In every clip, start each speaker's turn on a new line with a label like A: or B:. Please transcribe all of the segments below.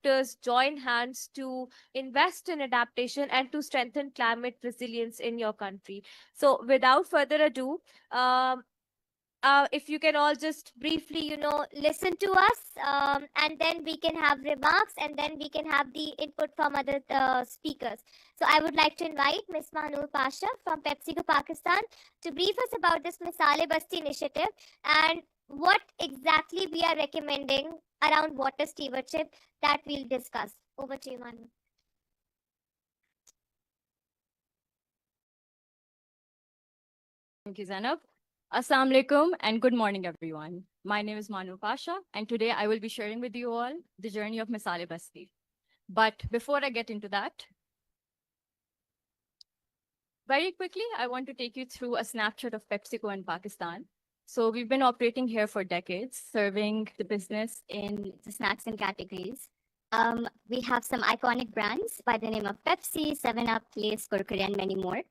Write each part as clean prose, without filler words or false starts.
A: sectors join hands to invest in adaptation and to strengthen climate resilience in your country. So without further ado, um, if you can all just briefly,
B: listen to us, and then we can have remarks, and then we can have the input from other speakers. So I would like to invite Ms. Mahnur Pasha from PepsiCo Pakistan to brief us about this Misal-e-Basti initiative and what exactly we are recommending around water stewardship that we'll discuss. Over to you, Mahnur.
C: Thank you, Zainab. Assalamu alaikum and good morning, everyone. My name is Manu Pasha, and today I will be sharing with you all the journey of Misal-e-Basti. But before I get into that, very quickly, I want to take you through a snapshot of PepsiCo in Pakistan. So we've been operating here for decades, serving the business in
B: The snacks and categories. We have some iconic brands by the name of Pepsi, 7-Up, Lay's, Kurkure, and many more.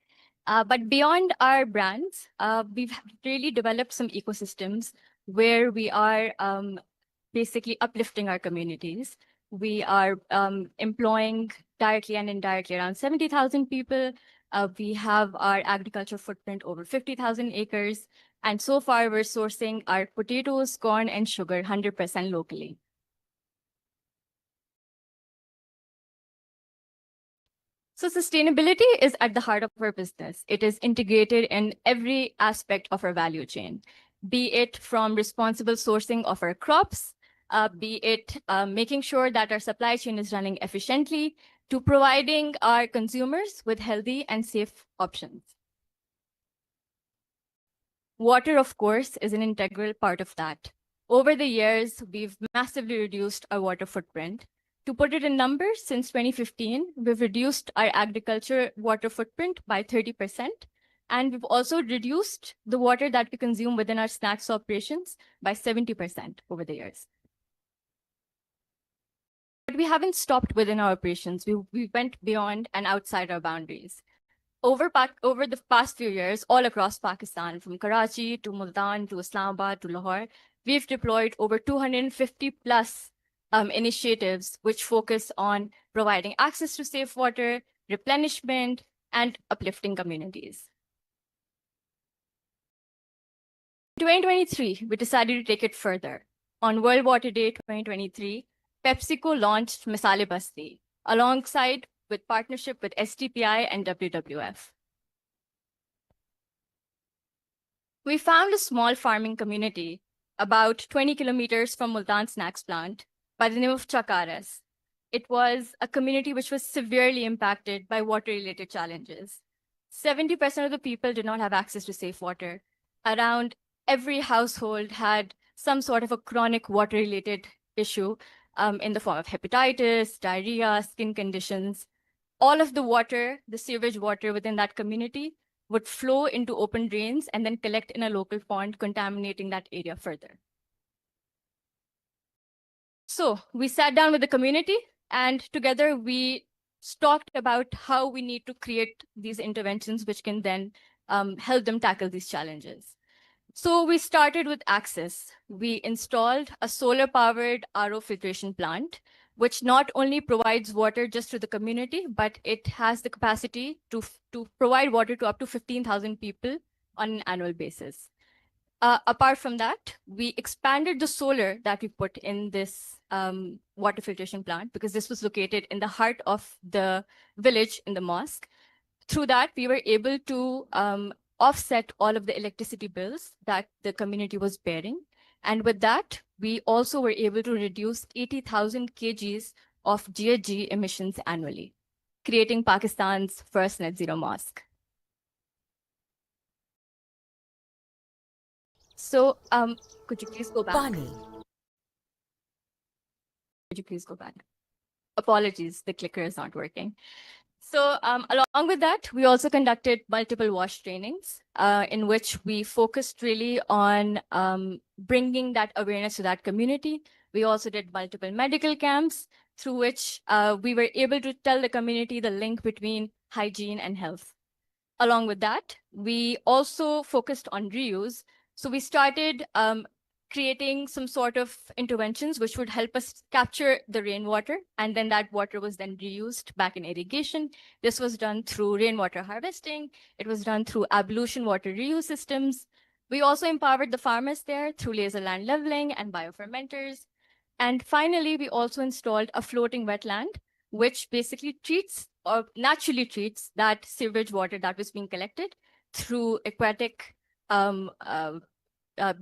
C: But beyond our brands, we've really developed some ecosystems where we are basically uplifting our communities. We are employing directly and indirectly around 70,000 people. We have our agriculture footprint over 50,000 acres. And so far, we're sourcing our potatoes, corn, and sugar 100% locally. So sustainability is at the heart of our business. It is integrated in every aspect of our value chain, be it from responsible sourcing of our crops, be it making sure that our supply chain is running efficiently, to providing our consumers with healthy and safe options. Water, of course, is an integral part of that. Over the years, we've massively reduced our water footprint. To put it in numbers, since 2015, we've reduced our agriculture water footprint by 30%. And we've also reduced the water that we consume within our snacks operations by 70% over the years. But we haven't stopped within our operations. We went beyond and outside our boundaries. Over the past few years, all across Pakistan, from Karachi to Multan to Islamabad to Lahore, we've deployed over 250 plus initiatives which focus on providing access to safe water, replenishment, and uplifting communities. In 2023, we decided to take it further. On World Water Day 2023, PepsiCo launched Misal-e-Basti alongside with partnership with STPI and WWF. We found a small farming community about 20 kilometers from Multan Snacks plant by the name of Chakaras. It was a community which was severely impacted by water-related challenges. 70% of the people did not have access to safe water. Around every household had some sort of a chronic water-related issue in the form of hepatitis, diarrhea, skin conditions. All of the water, the sewage water within that community would flow into open drains and then collect in a local pond, contaminating that area further. So we sat down with the community and together we talked about how we need to create these interventions which can then help them tackle these challenges. So we started with access. We installed a solar-powered RO filtration plant, which not only provides water just to the community, but it has the capacity to provide water to up to 15,000 people on an annual basis. Apart from that, we expanded the solar that we put in this water filtration plant because this was located in the heart of the village in the mosque. Through that, we were able to offset all of the electricity bills that the community was bearing. And with that, we also were able to reduce 80,000 kgs of GHG emissions annually, creating Pakistan's first net zero mosque. So could you please go back?
D: Pani.
C: Could you please go back? Apologies, the clicker is not working. So along with that, we also conducted multiple WASH trainings in which we focused really on bringing that awareness to that community. We also did multiple medical camps through which we were able to tell the community the link between hygiene and health. Along with that, we also focused on reuse. So we started creating some sort of interventions which would help us capture the rainwater, and then that water was then reused back in irrigation. This was done through rainwater harvesting. It was done through ablution water reuse systems. We also empowered the farmers there through laser land leveling and biofermenters. And finally, we also installed a floating wetland, which basically treats or naturally treats that sewage water that was being collected through aquatic,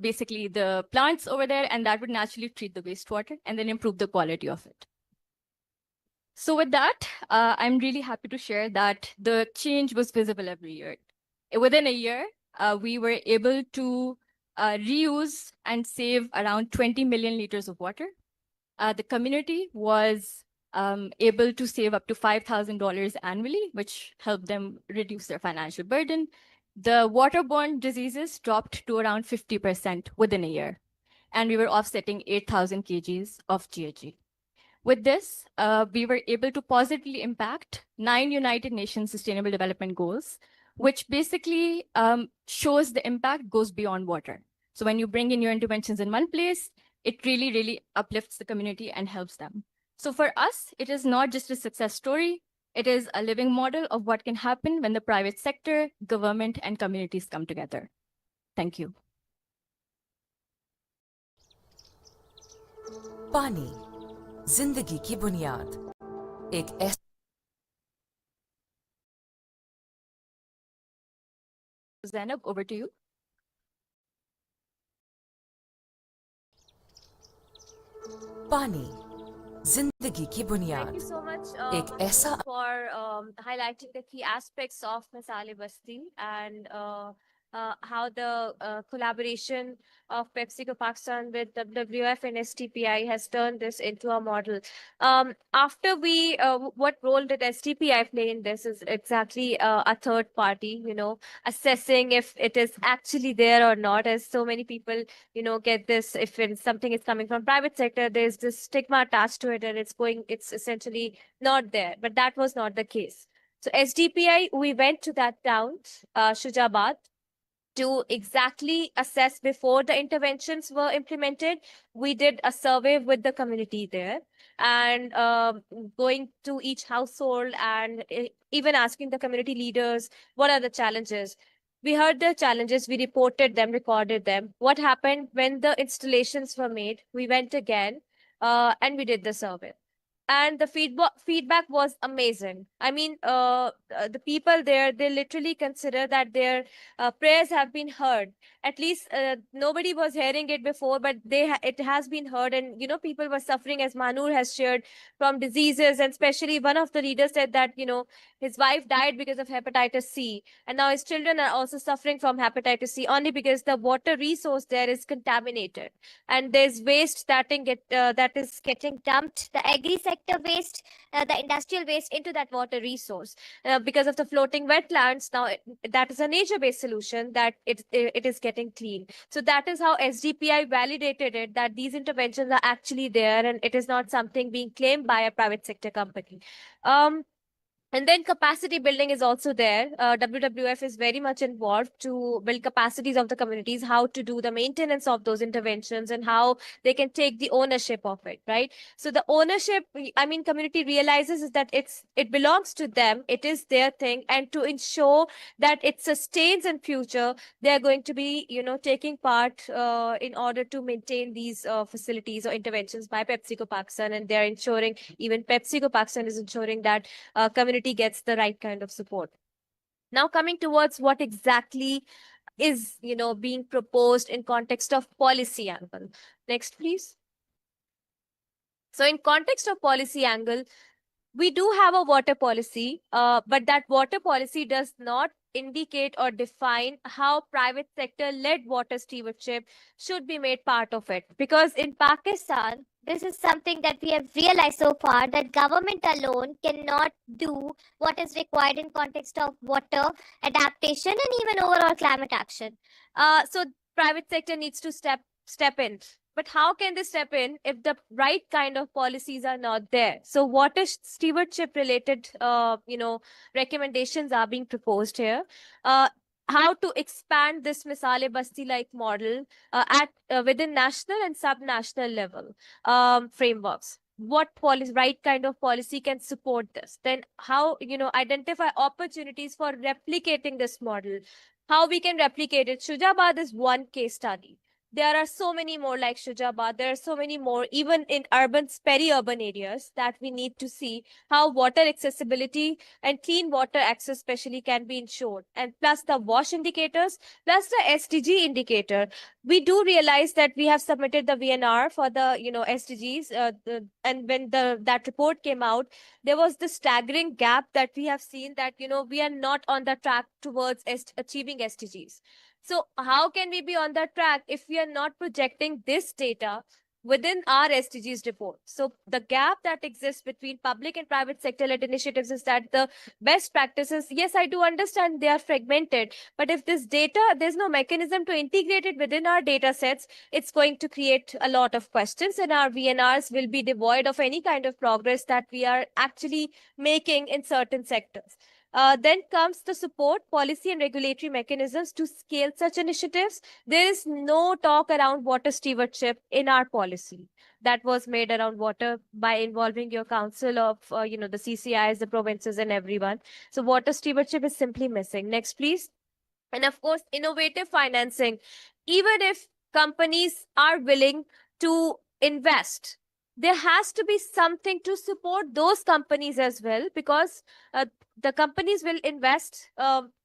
C: basically the plants over there, and that would naturally treat the wastewater and then improve the quality of it. So with that, I'm really happy to share that the change was visible every year. Within a year, we were able to reuse and save around 20 million liters of water. The community was able to save up to $5,000 annually, which helped them reduce their financial burden. The waterborne diseases dropped to around 50% within a year, and we were offsetting 8,000 kgs of GHG. With this, we were able to positively impact 9 United Nations Sustainable Development Goals, which basically shows the impact goes beyond water. So when you bring in your interventions in one place, it really, really uplifts the community and helps them. So for us, it is not just a success story. It is a living model of what can happen when the private sector, government, and communities come together. Thank you.
D: पानी जिंदगी की बुनियाद एक ऐसा
C: Zainab, over to you.
D: पानी जिंदगी की
A: Thank
D: बुनियाद
A: you so much
D: एक ऐसा
A: for highlighting the key aspects of Misal-e-Basti and how the collaboration of PepsiCo Pakistan with WWF and STPI has turned this into a model. After we, what role did STPI play in this is exactly a third party, assessing if it is actually there or not, as so many people, get this, if something is coming from private sector, there's this stigma attached to it and it's essentially not there, but that was not the case. So SDPI, we went to that town, Shujabad, to exactly assess before the interventions were implemented. We did a survey with the community there and going to each household and even asking the community leaders, what are the challenges? We heard the challenges, we reported them, recorded them. What happened when the installations were made? We went again and we did the survey. And the feedback was amazing. I mean, the people there, they literally consider that their prayers have been heard. At least nobody was hearing it before, but it has been heard. And people were suffering, as Manur has shared, from diseases. And especially one of the leaders said that his wife died because of hepatitis C, and now his children are also suffering from hepatitis C only because the water resource there is contaminated, and there's waste that is getting dumped, the agri sector waste, the industrial waste, into that water resource because of the floating wetlands. Now that is a nature-based solution that it is getting clean. So that is how SDPI validated it, that these interventions are actually there and it is not something being claimed by a private sector company. And then capacity building is also there. WWF is very much involved to build capacities of the communities, how to do the maintenance of those interventions and how they can take the ownership of it, right? So the ownership, I mean, community realizes is that it belongs to them, it is their thing, and to ensure that it sustains in future, they're going to be, taking part in order to maintain these facilities or interventions by PepsiCo Pakistan, and they're ensuring, even PepsiCo Pakistan is ensuring that community gets the right kind of support. Now coming towards what exactly is being proposed in context of policy angle. Next, please. So in context of policy angle, we do have a water policy, but that water policy does not indicate or define how private sector led water stewardship should be made part of it.
B: Because in Pakistan, this is something that we have realized so far, that government alone cannot do what is required in context of water adaptation and even overall climate action.
A: So private sector needs to step in. But how can they step in if the right kind of policies are not there? So water stewardship related, recommendations are being proposed here. how to expand this Misal-e-Basti like model at within national and sub-national level frameworks. What policy, right kind of policy can support this? Then how, identify opportunities for replicating this model. How we can replicate it. Shujabad is one case study. There are so many more like Shujabad. There are so many more, even in urban, peri-urban areas, that we need to see how water accessibility and clean water access especially can be ensured. And plus the WASH indicators, plus the SDG indicator. We do realize that we have submitted the VNR for the, SDGs. And when that report came out, there was this staggering gap that we have seen that, we are not on the track towards achieving SDGs. So how can we be on that track if we are not projecting this data within our SDGs report? So the gap that exists between public and private sector-led initiatives is that the best practices, yes, I do understand they are fragmented, but if this data, there's no mechanism to integrate it within our data sets, it's going to create a lot of questions, and our VNRs will be devoid of any kind of progress that we are actually making in certain sectors. Then comes the support, policy and regulatory mechanisms to scale such initiatives. There is no talk around water stewardship in our policy that was made around water by involving your council of, the CCIs, the provinces and everyone. So water stewardship is simply missing. Next, please. And of course, innovative financing. Even if companies are willing to invest, there has to be something to support those companies as well, because the companies will invest.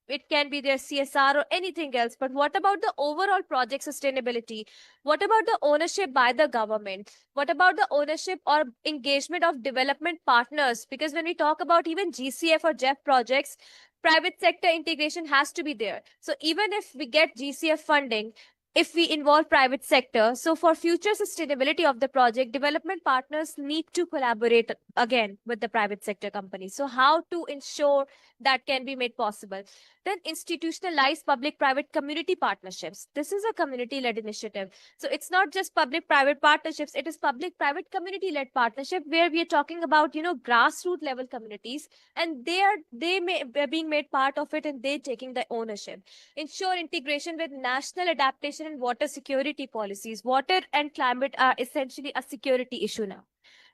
A: It can be their CSR or anything else. But what about the overall project sustainability? What about the ownership by the government? What about the ownership or engagement of development partners? Because when we talk about even GCF or JEF projects, private sector integration has to be there. So even if we get GCF funding, if we involve private sector, so for future sustainability of the project, development partners need to collaborate again with the private sector companies. So how to ensure that can be made possible? Then institutionalize public-private community partnerships. This is a community-led initiative. So it's not just public-private partnerships, it is public-private community-led partnership where we are talking about, grassroots level communities, and they're being made part of it and they're taking the ownership. Ensure integration with national adaptation and water security policies. Water and climate are essentially a security issue now.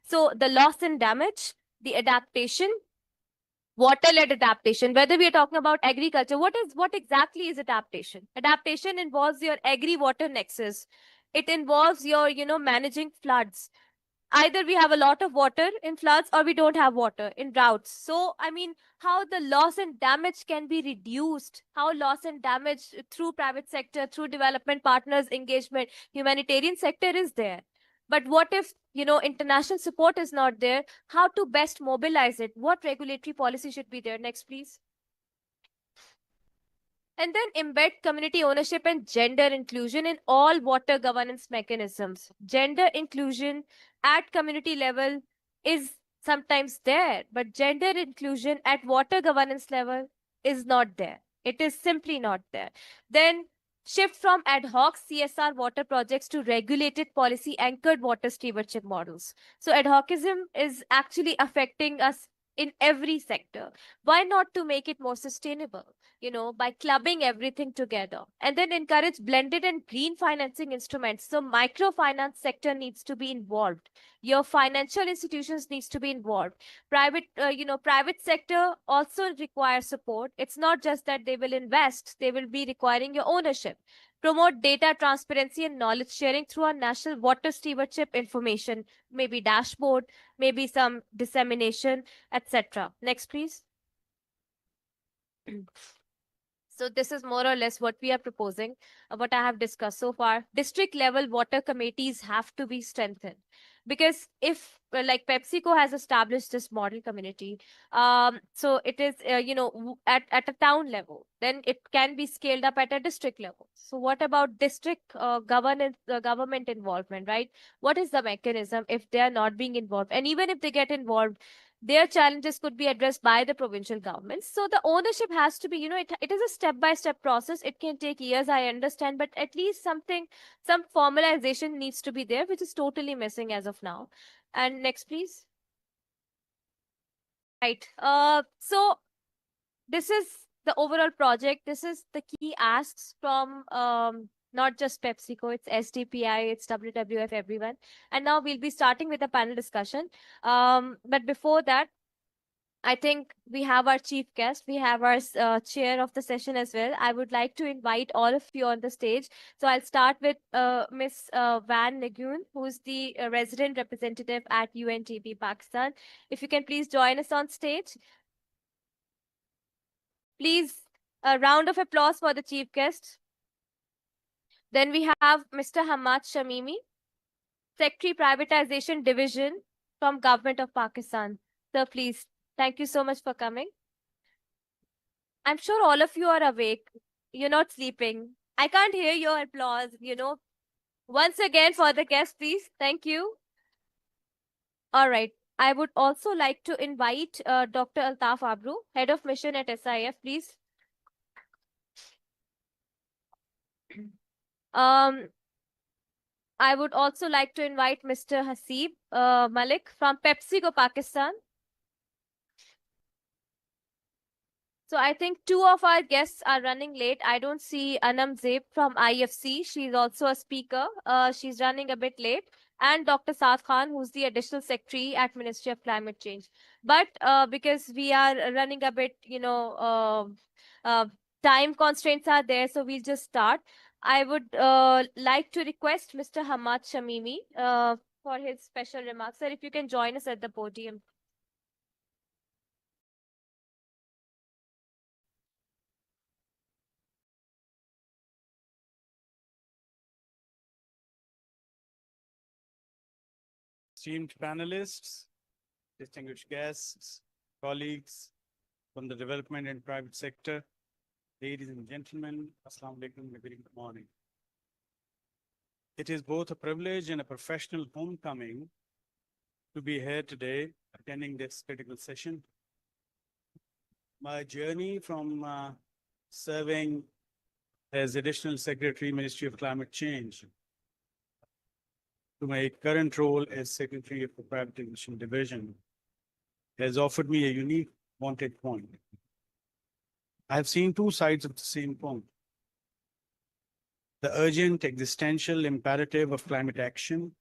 A: So the loss and damage, the adaptation, water-led adaptation, whether we are talking about agriculture, what exactly is adaptation? Adaptation involves your agri-water nexus. It involves your, managing floods. Either we have a lot of water in floods or we don't have water in droughts. So, I mean, how the loss and damage can be reduced, how loss and damage through private sector, through development partners, engagement, humanitarian sector is there. But what if, international support is not there? How to best mobilize it? What regulatory policy should be there? Next, please. And then embed community ownership and gender inclusion in all water governance mechanisms. Gender inclusion at community level is sometimes there, but gender inclusion at water governance level is not there. It is simply not there. Then shift from ad hoc CSR water projects to regulated policy anchored water stewardship models. So ad hocism is actually affecting us in every sector. Why not to make it more sustainable? By clubbing everything together, and then encourage blended and green financing instruments. So microfinance sector needs to be involved. Your financial institutions needs to be involved. Private sector also requires support. It's not just that they will invest, they will be requiring your ownership. Promote data transparency and knowledge sharing through our national water stewardship information, maybe dashboard, maybe some dissemination, etc. Next, please. So this is more or less what we are proposing, what I have discussed so far. District level water committees have to be strengthened, because if like PepsiCo has established this model community, so it is at a town level, then it can be scaled up at a district level. So what about district government involvement, right? What is the mechanism if they are not being involved? And even if they get involved, their challenges could be addressed by the provincial governments. So the ownership has to be, it is a step-by-step process. It can take years, I understand, but at least some formalization needs to be there, which is totally missing as of now. And next, please. Right. So this is the overall project. This is the key asks from not just PepsiCo, it's SDPI, it's WWF, everyone. And now we'll be starting with a panel discussion. But before that, I think we have our chief guest. We have our chair of the session as well. I would like to invite all of you on the stage. So I'll start with Miss Van Nagoon, who's the resident representative at UNTP Pakistan. If you can please join us on stage. Please, a round of applause for the chief guest. Then we have Mr. Hamad Shamimi, Secretary Privatization Division from Government of Pakistan. Sir, please. Thank you so much for coming. I'm sure all of you are awake. You're not sleeping. I can't hear your applause, Once again for the guest, please. Thank you. All right. I would also like to invite Dr. Altaf Abru, Head of Mission at SIF, please. I would also like to invite Mr. Hasib Malik from PepsiCo Pakistan. So I think two of our guests are running late. I don't see Anam Zeb from IFC. She's also a speaker. She's running a bit late. And Dr. Saad Khan, who's the Additional Secretary at Ministry of Climate Change. But because we are running a bit, time constraints are there, so we'll just start. I would like to request Mr. Hamad Shamimi for his special remarks. Sir, if you can join us at the podium.
E: Esteemed panelists, distinguished guests, colleagues from the development and private sector, ladies and gentlemen, Assalamu alaikum, very good morning. It is both a privilege and a professional homecoming to be here today, attending this critical session. My journey from serving as Additional Secretary, Ministry of Climate Change, to my current role as Secretary of the Privatization Division has offered me a unique vantage point. I have seen two sides of the same coin. The urgent existential imperative of climate action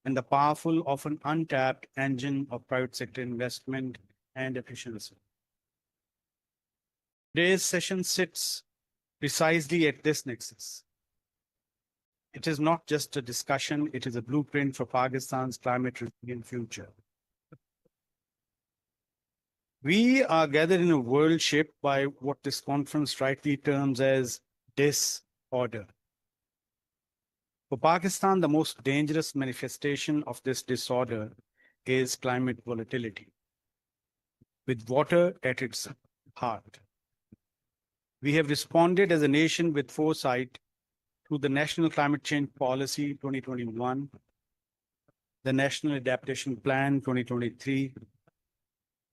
E: and the powerful, often untapped engine of private sector investment and efficiency. Today's session sits precisely at this nexus. It is not just a discussion, it is a blueprint for Pakistan's climate resilient future. We are gathered in a world shaped by what this conference rightly terms as disorder. For Pakistan, the most dangerous manifestation of this disorder is climate volatility, with water at its heart. We have responded as a nation with foresight through the National Climate Change Policy 2021, the National Adaptation Plan 2023,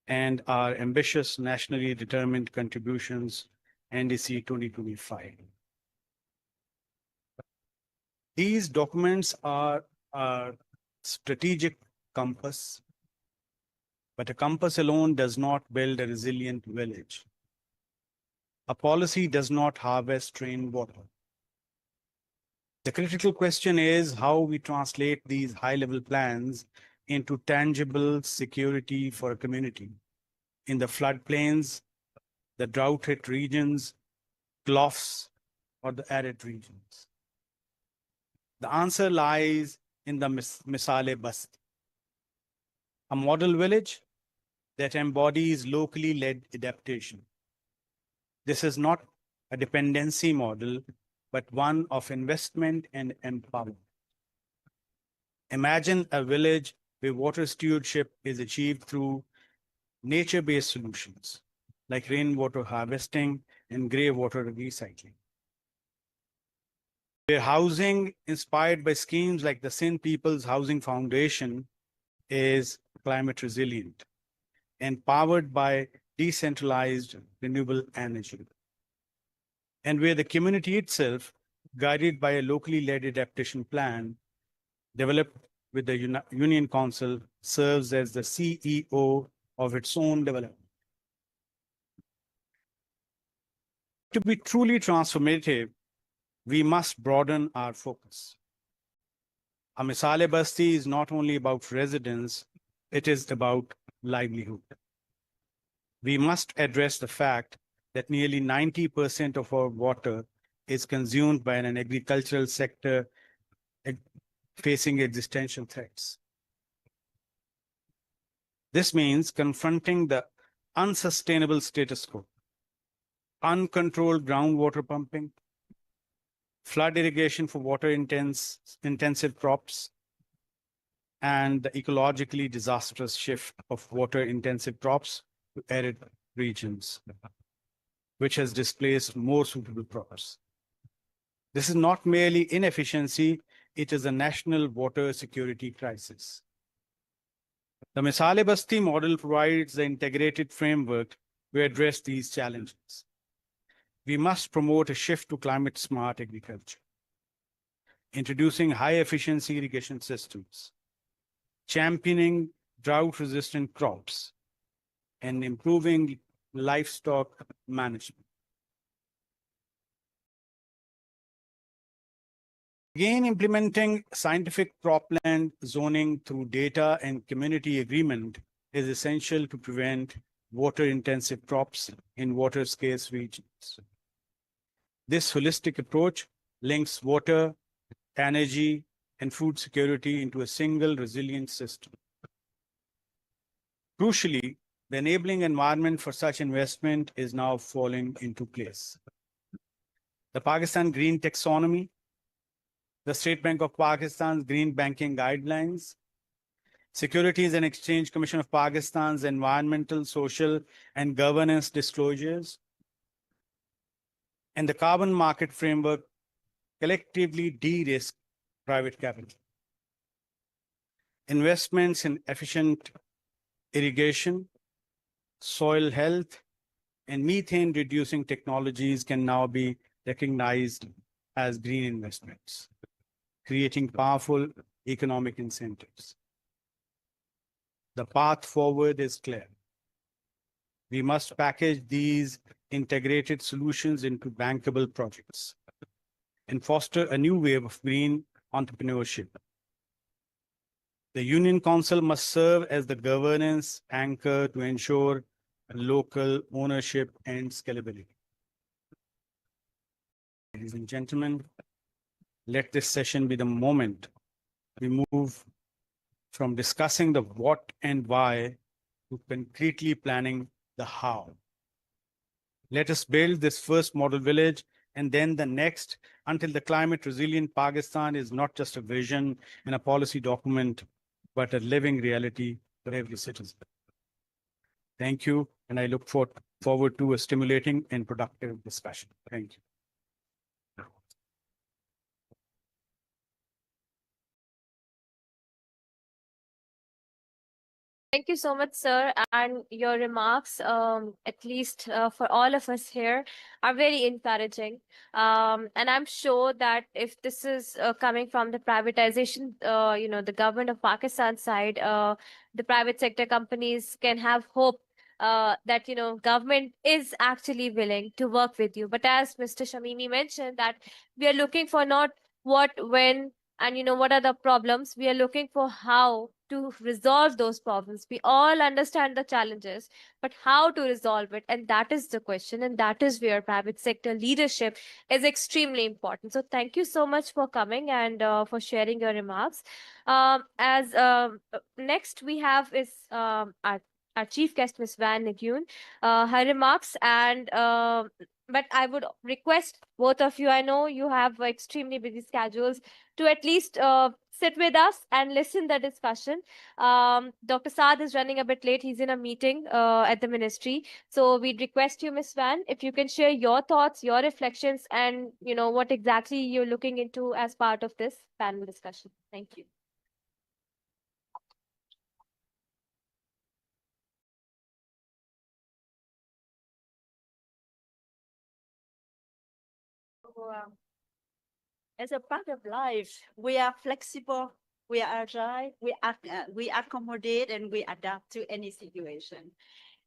E: and our ambitious nationally determined contributions, NDC 2025. These documents are a strategic compass, but a compass alone does not build a resilient village. A policy does not harvest rainwater. The critical question is how we translate these high-level plans into tangible security for a community in the floodplains, the drought-hit regions, cloughs, or the arid regions. The answer lies in the Misal-e-Basti, a model village that embodies locally led adaptation. This is not a dependency model, but one of investment and empowerment. Imagine a village where water stewardship is achieved through nature-based solutions, like rainwater harvesting and grey water recycling. Where housing inspired by schemes like the Sindh People's Housing Foundation is climate resilient and powered by decentralized renewable energy. And where the community itself, guided by a locally led adaptation plan developed with the Union Council, serves as the CEO of its own development. to be truly transformative, we must broaden our focus. A Misal-e-Basti is not only about residence, it is about livelihood. We must address the fact that nearly 90% of our water is consumed by an agricultural sector facing existential threats. This means confronting the unsustainable status quo, uncontrolled groundwater pumping, flood irrigation for intensive crops, and the ecologically disastrous shift of water-intensive crops to arid regions, which has displaced more suitable crops. This is not merely inefficiency, it is a national water security crisis. The Misal-e-Basti model provides the integrated framework to address these challenges. We must promote a shift to climate-smart agriculture, introducing high-efficiency irrigation systems, championing drought-resistant crops, and improving livestock management. Again, implementing scientific cropland zoning through data and community agreement is essential to prevent water-intensive crops in water-scarce regions. This holistic approach links water, energy, and food security into a single resilient system. Crucially, the enabling environment for such investment is now falling into place. The Pakistan Green Taxonomy, the State Bank of Pakistan's Green Banking Guidelines, Securities and Exchange Commission of Pakistan's Environmental, Social, and Governance Disclosures, and the Carbon Market Framework collectively de-risk private capital. Investments in efficient irrigation, soil health, and methane-reducing technologies can now be recognized as green investments, creating powerful economic incentives. The path forward is clear. We must package these integrated solutions into bankable projects and foster a new wave of green entrepreneurship. The Union Council must serve as the governance anchor to ensure local ownership and scalability. Ladies and gentlemen, let this session be the moment we move from discussing the what and why to concretely planning the how. Let us build this first model village and then the next until the climate resilient Pakistan is not just a vision and a policy document, but a living reality for every citizen. Thank you, and I look forward to a stimulating and productive discussion. Thank you.
A: Thank you so much, sir. And your remarks, at least for all of us here, are very encouraging. And I'm sure that if this is coming from the privatization, the government of Pakistan side, the private sector companies can have hope that government is actually willing to work with you. But as Mr. Shamimi mentioned, that we are looking for not what, when, and what are the problems. We are looking for how to resolve those problems. We all understand the challenges, but how to resolve it? And that is the question. And that is where private sector leadership is extremely important. So thank you so much for coming and for sharing your remarks. As next we have is our chief guest, Ms. Van Nguyen, her remarks. And but I would request both of you, I know you have extremely busy schedules, to at least sit with us and listen the discussion. Dr. Saad is running a bit late. He's in a meeting at the ministry. So we'd request you, Ms. Van, if you can share your thoughts, your reflections, and what exactly you're looking into as part of this panel discussion. Thank you.
F: As a part of life, we are flexible, we are agile, we accommodate, and we adapt to any situation.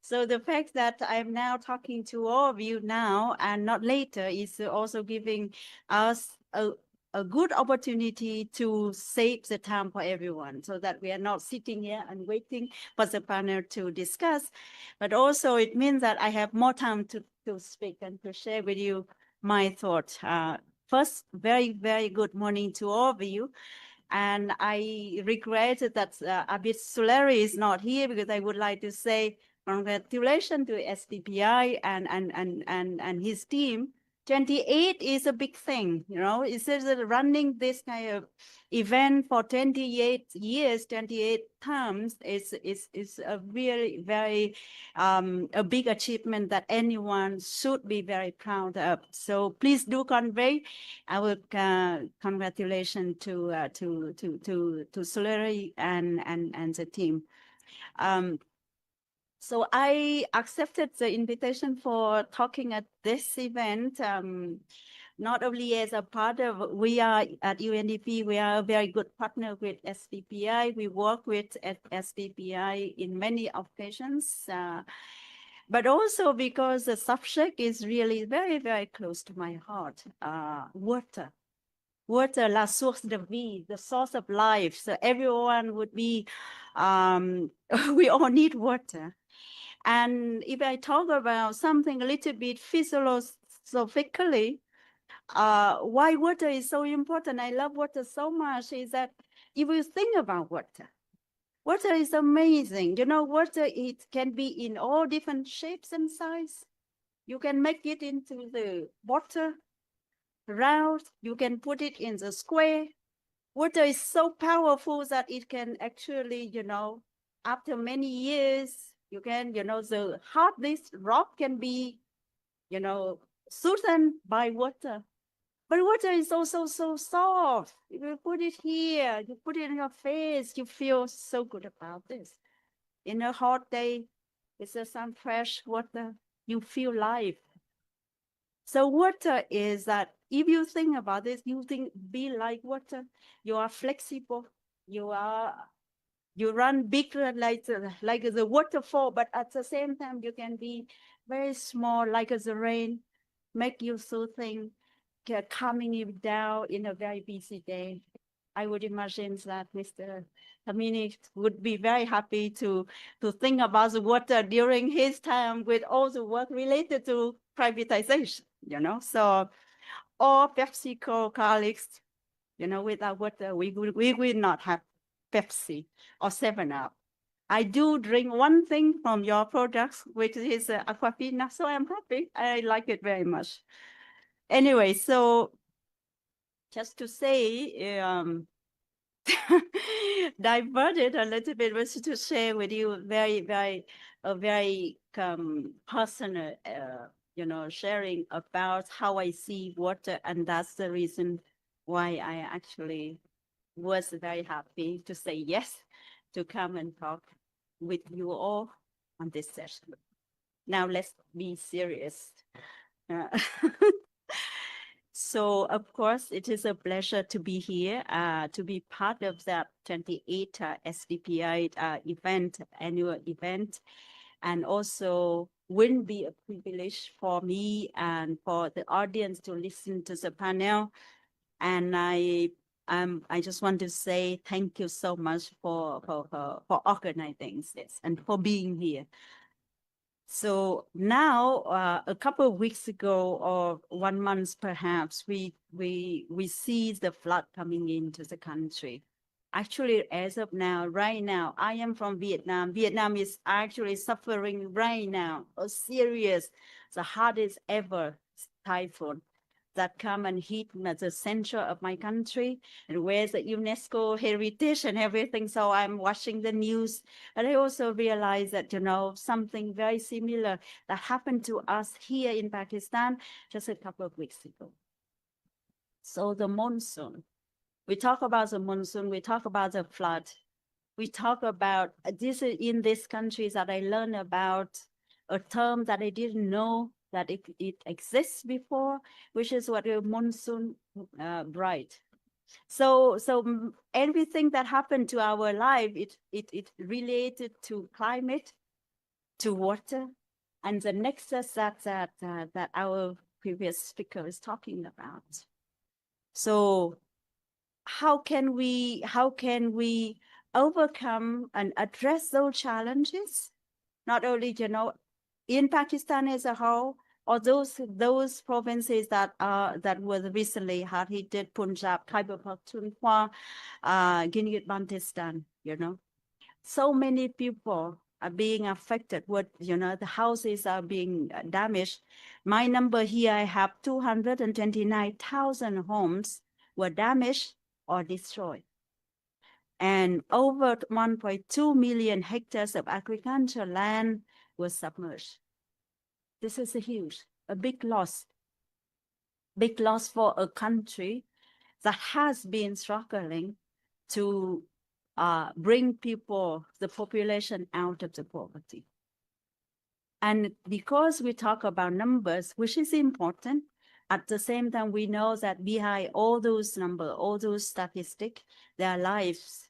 F: So the fact that I'm now talking to all of you now and not later is also giving us a good opportunity to save the time for everyone so that we are not sitting here and waiting for the panel to discuss. But also it means that I have more time to speak and to share with you my thoughts. First, very, very good morning to all of you. And I regret that Abid Suleri is not here because I would like to say congratulations to SDPI and his team. 28 is a big thing, you know. It's just that running this kind of event for 28 years, 28 terms is a really very a big achievement that anyone should be very proud of. So please do convey our congratulations to Suleri and the team. So I accepted the invitation for talking at this event. Not only as a part of, we are at UNDP, we are a very good partner with SDPI. We work with SDPI in many occasions, but also because the subject is really very, very close to my heart, water. Water, la source de vie, the source of life. So everyone would be, we all need water. And if I talk about something a little bit philosophically, why water is so important, I love water so much, is that if you think about water, water is amazing. You know, water, it can be in all different shapes and size. You can make it into the water round, you can put it in the square. Water is so powerful that it can actually, you know, after many years, you can, you know, the hardest rock can be, you know, softened by water. But water is also so soft. If you put it here, you put it in your face, you feel so good about this. In a hot day, with some fresh water, you feel life. So water is that if you think about this, you think be like water. You are flexible. You run bigger like the waterfall, but at the same time you can be very small like the rain, make you soothing, calming you down in a very busy day. I would imagine that Mr. Tamini would be very happy to think about the water during his time with all the work related to privatization, you know. So all PepsiCo colleagues, you know, without water, we will not have Pepsi or 7-Up. I do drink one thing from your products, which is Aquafina, so I'm happy. I like it very much. Anyway, so just to say, diverted a little bit was to share with you very, very, a very personal, you know, sharing about how I see water, and that's the reason why I actually was very happy to say yes to come and talk with you all on this session. Now let's be serious. So, of course, it is a pleasure to be here, to be part of that 28th SDPI event, annual event, and also will be a privilege for me and for the audience to listen to the panel. And I just want to say thank you so much for organizing this and for being here. So now, a couple of weeks ago, or 1 month perhaps, we see the flood coming into the country. Actually, as of now, right now, I am from Vietnam. Vietnam is actually suffering right now a serious, the hardest ever typhoon that come and hit the center of my country, and where's the UNESCO heritage and everything. So I'm watching the news, and I also realized that, you know, something very similar that happened to us here in Pakistan just a couple of weeks ago. So the monsoon, we talk about the monsoon, we talk about the flood, we talk about this in these countries that I learned about a term that I didn't know that it exists before, which is what a monsoon bright. So everything that happened to our life, it related to climate, to water and the nexus that our previous speaker is talking about. So how can we overcome and address those challenges? Not only, in Pakistan as a whole, or those provinces that were recently hard hit, Punjab, Khyber Pakhtunkhwa, Gilgit-Baltistan, so many people are being affected. The houses are being damaged. My number here, I have 229,000 homes were damaged or destroyed. And over 1.2 million hectares of agricultural land was submerged. This is a big loss for a country that has been struggling to bring the population out of the poverty. And because we talk about numbers, which is important, at the same time, we know that behind all those numbers, all those statistics, there are lives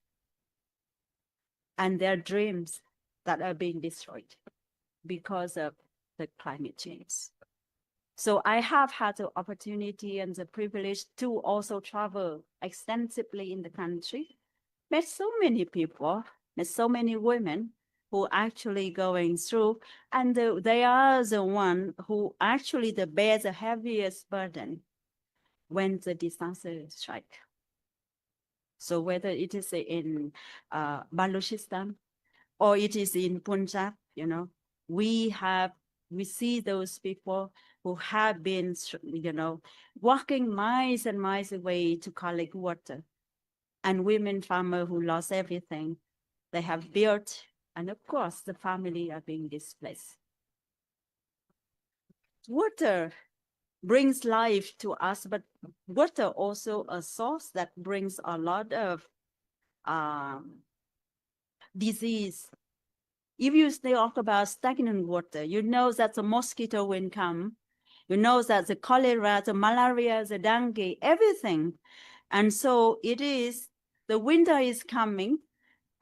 F: and their dreams that are being destroyed because of the climate change. So I have had the opportunity and the privilege to also travel extensively in the country, met so many people, met so many women who actually going through, and they are the one who actually bear the heaviest burden when the disaster strike. So whether it is in Balochistan or it is in Punjab, we see those people who have been, walking miles and miles away to collect water, and women farmers who lost everything they have built, and of course the family are being displaced. Water brings life to us, but water also a source that brings a lot of disease. If you talk about stagnant water, you know that the mosquito will come, you know that the cholera, the malaria, the dengue, everything. And so the winter is coming,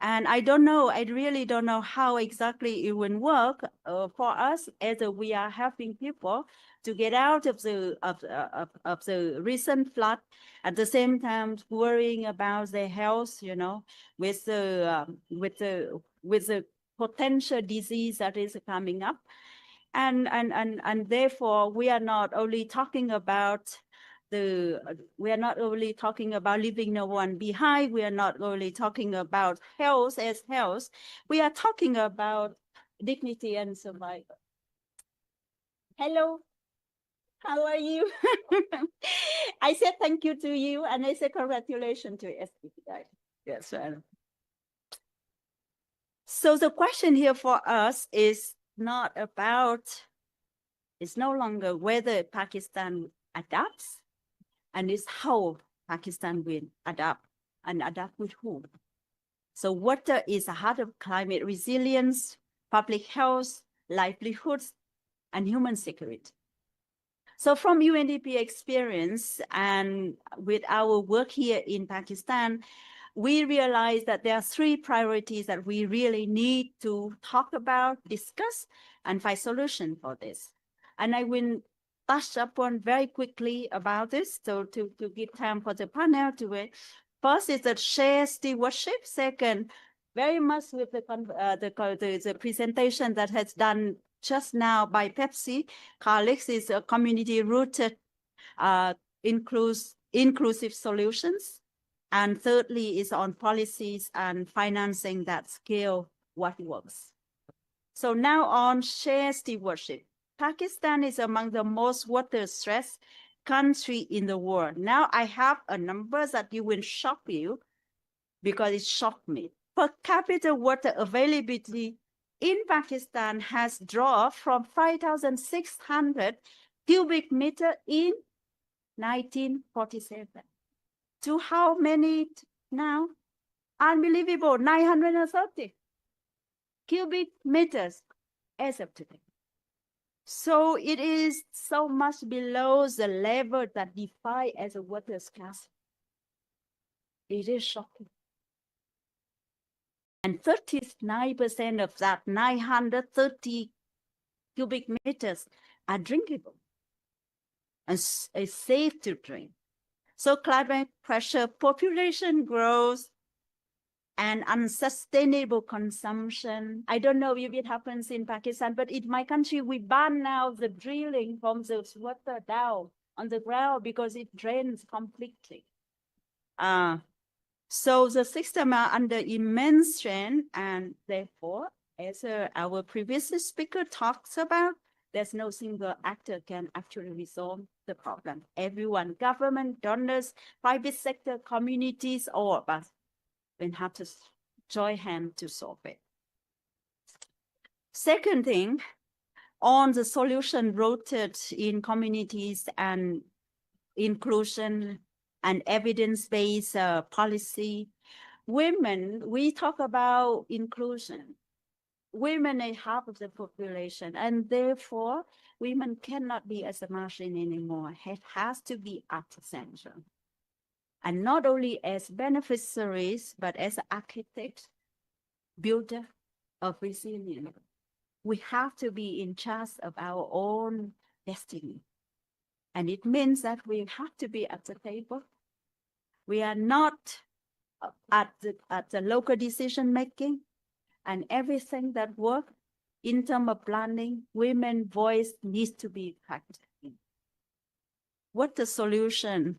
F: and I really don't know how exactly it will work for us as we are helping people to get out of the recent flood, at the same time worrying about their health, with the potential disease that is coming up. And therefore we are not only talking about leaving no one behind. We are not only talking about health as health. We are talking about dignity and survival. Hello, how are you? I said thank you to you, and I said congratulations to SBTI. Yes, sir. So the question here for us is no longer whether Pakistan adapts, and it's how Pakistan will adapt, and adapt with whom. So water is the heart of climate resilience, public health, livelihoods, and human security. So from UNDP experience and with our work here in Pakistan, we realize that there are 3 priorities that we really need to talk about, discuss, and find solution for this. And I will touch upon very quickly about this, so to give time for the panel to it. First is the shared stewardship. Second, very much with the presentation that has done just now by Pepsi colleagues, is a community-rooted inclusive solutions. And thirdly is on policies and financing that scale what works. So now on shared stewardship. Pakistan is among the most water-stressed country in the world. Now I have a number that will shock you because it shocked me. Per capita water availability in Pakistan has dropped from 5,600 cubic meter in 1947 to how many now? Unbelievable, 930 cubic meters as of today. So it is so much below the level that defines as a water scarcity. It is shocking. And 39% of that 930 cubic meters are drinkable and is safe to drink. So climate pressure, population growth, and unsustainable consumption. I don't know if it happens in Pakistan, but in my country, we ban now the drilling from the water down on the ground because it drains completely. So the system are under immense strain, and therefore, as our previous speaker talks about, there's no single actor can actually resolve the problem. Everyone, government, donors, private sector, communities, all of us will have to join hands to solve it. Second thing, on the solution rooted in communities and inclusion and evidence-based policy, women, we talk about inclusion. Women are half of the population, and therefore women cannot be as a margin anymore. It has to be at the center. And not only as beneficiaries, but as architects, builder of resilience. We have to be in charge of our own destiny. And it means that we have to be at the table. We are not at the local decision making, and everything that works in terms of planning, women's voice needs to be factored in. What the solution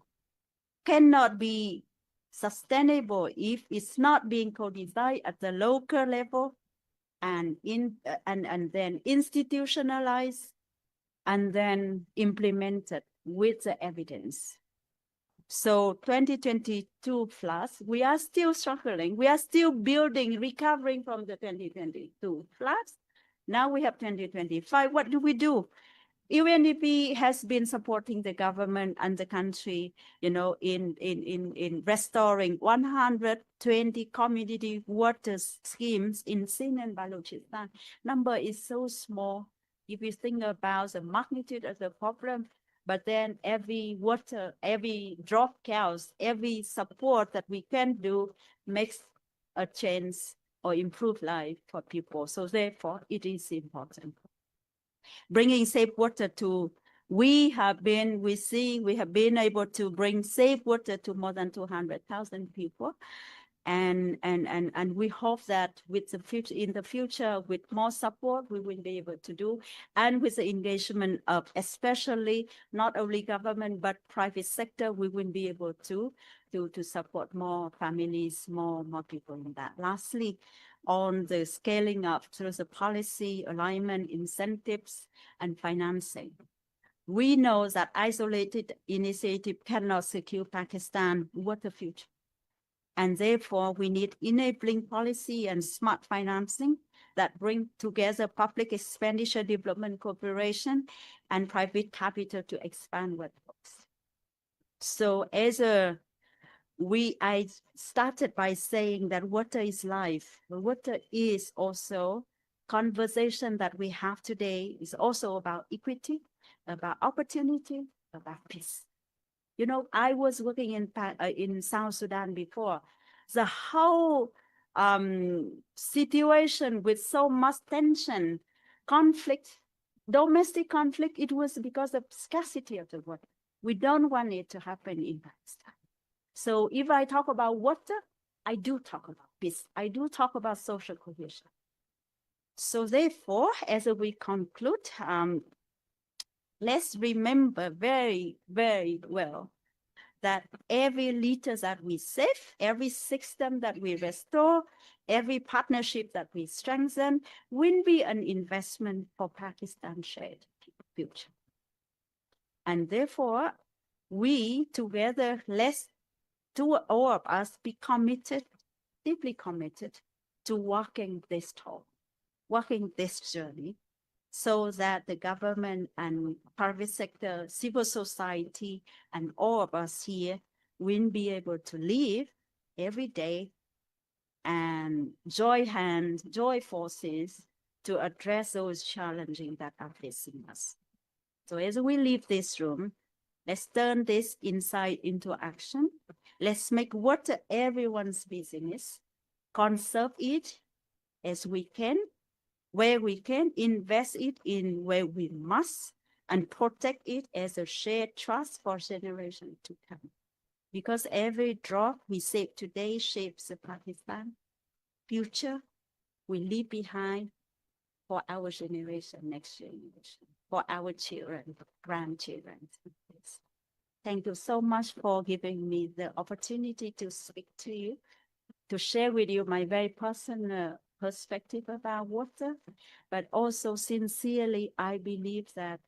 F: cannot be sustainable if it's not being co-designed at the local level and then institutionalized and then implemented with the evidence. So 2022 plus, we are still struggling. We are still building, recovering from the 2022 plus. Now we have 2025. What do? UNDP has been supporting the government and the country, in restoring 120 community water schemes in Sindh and Balochistan. Number is so small if you think about the magnitude of the problem, but then every water, every drop counts, every support that we can do makes a change or improve life for people. So therefore, it is important. Bringing safe water to, we have been able to bring safe water to more than 200,000 people. And we hope that with in the future, with more support, we will be able to do, and with the engagement of especially not only government but private sector, we will be able to support more families, more people in that. Lastly, on the scaling up through the policy alignment, incentives, and financing. We know that isolated initiative cannot secure Pakistan water future. And therefore, we need enabling policy and smart financing that bring together public expenditure, development cooperation, and private capital to expand workforce. So I started by saying that water is life. Water is also conversation that we have today is also about equity, about opportunity, about peace. I was working in South Sudan before. The whole situation with so much tension, conflict, domestic conflict, it was because of scarcity of the water. We don't want it to happen in Pakistan. So if I talk about water, I do talk about peace. I do talk about social cohesion. So therefore, as we conclude, let's remember very, very well that every liter that we save, every system that we restore, every partnership that we strengthen will be an investment for Pakistan's shared future. And therefore, we together, all of us be committed, deeply committed to walking this talk, walking this journey, so that the government and private sector, civil society, and all of us here will be able to live every day and join forces to address those challenges that are facing us. So as we leave this room, let's turn this insight into action. Let's make water everyone's business, conserve it as we can, where we can, invest it in where we must, and protect it as a shared trust for generations to come. Because every drop we save today shapes the Pakistan future we leave behind for our generation, next generation, for our children, grandchildren. Yes. Thank you so much for giving me the opportunity to speak to you, to share with you my very personal perspective about water, but also sincerely, I believe that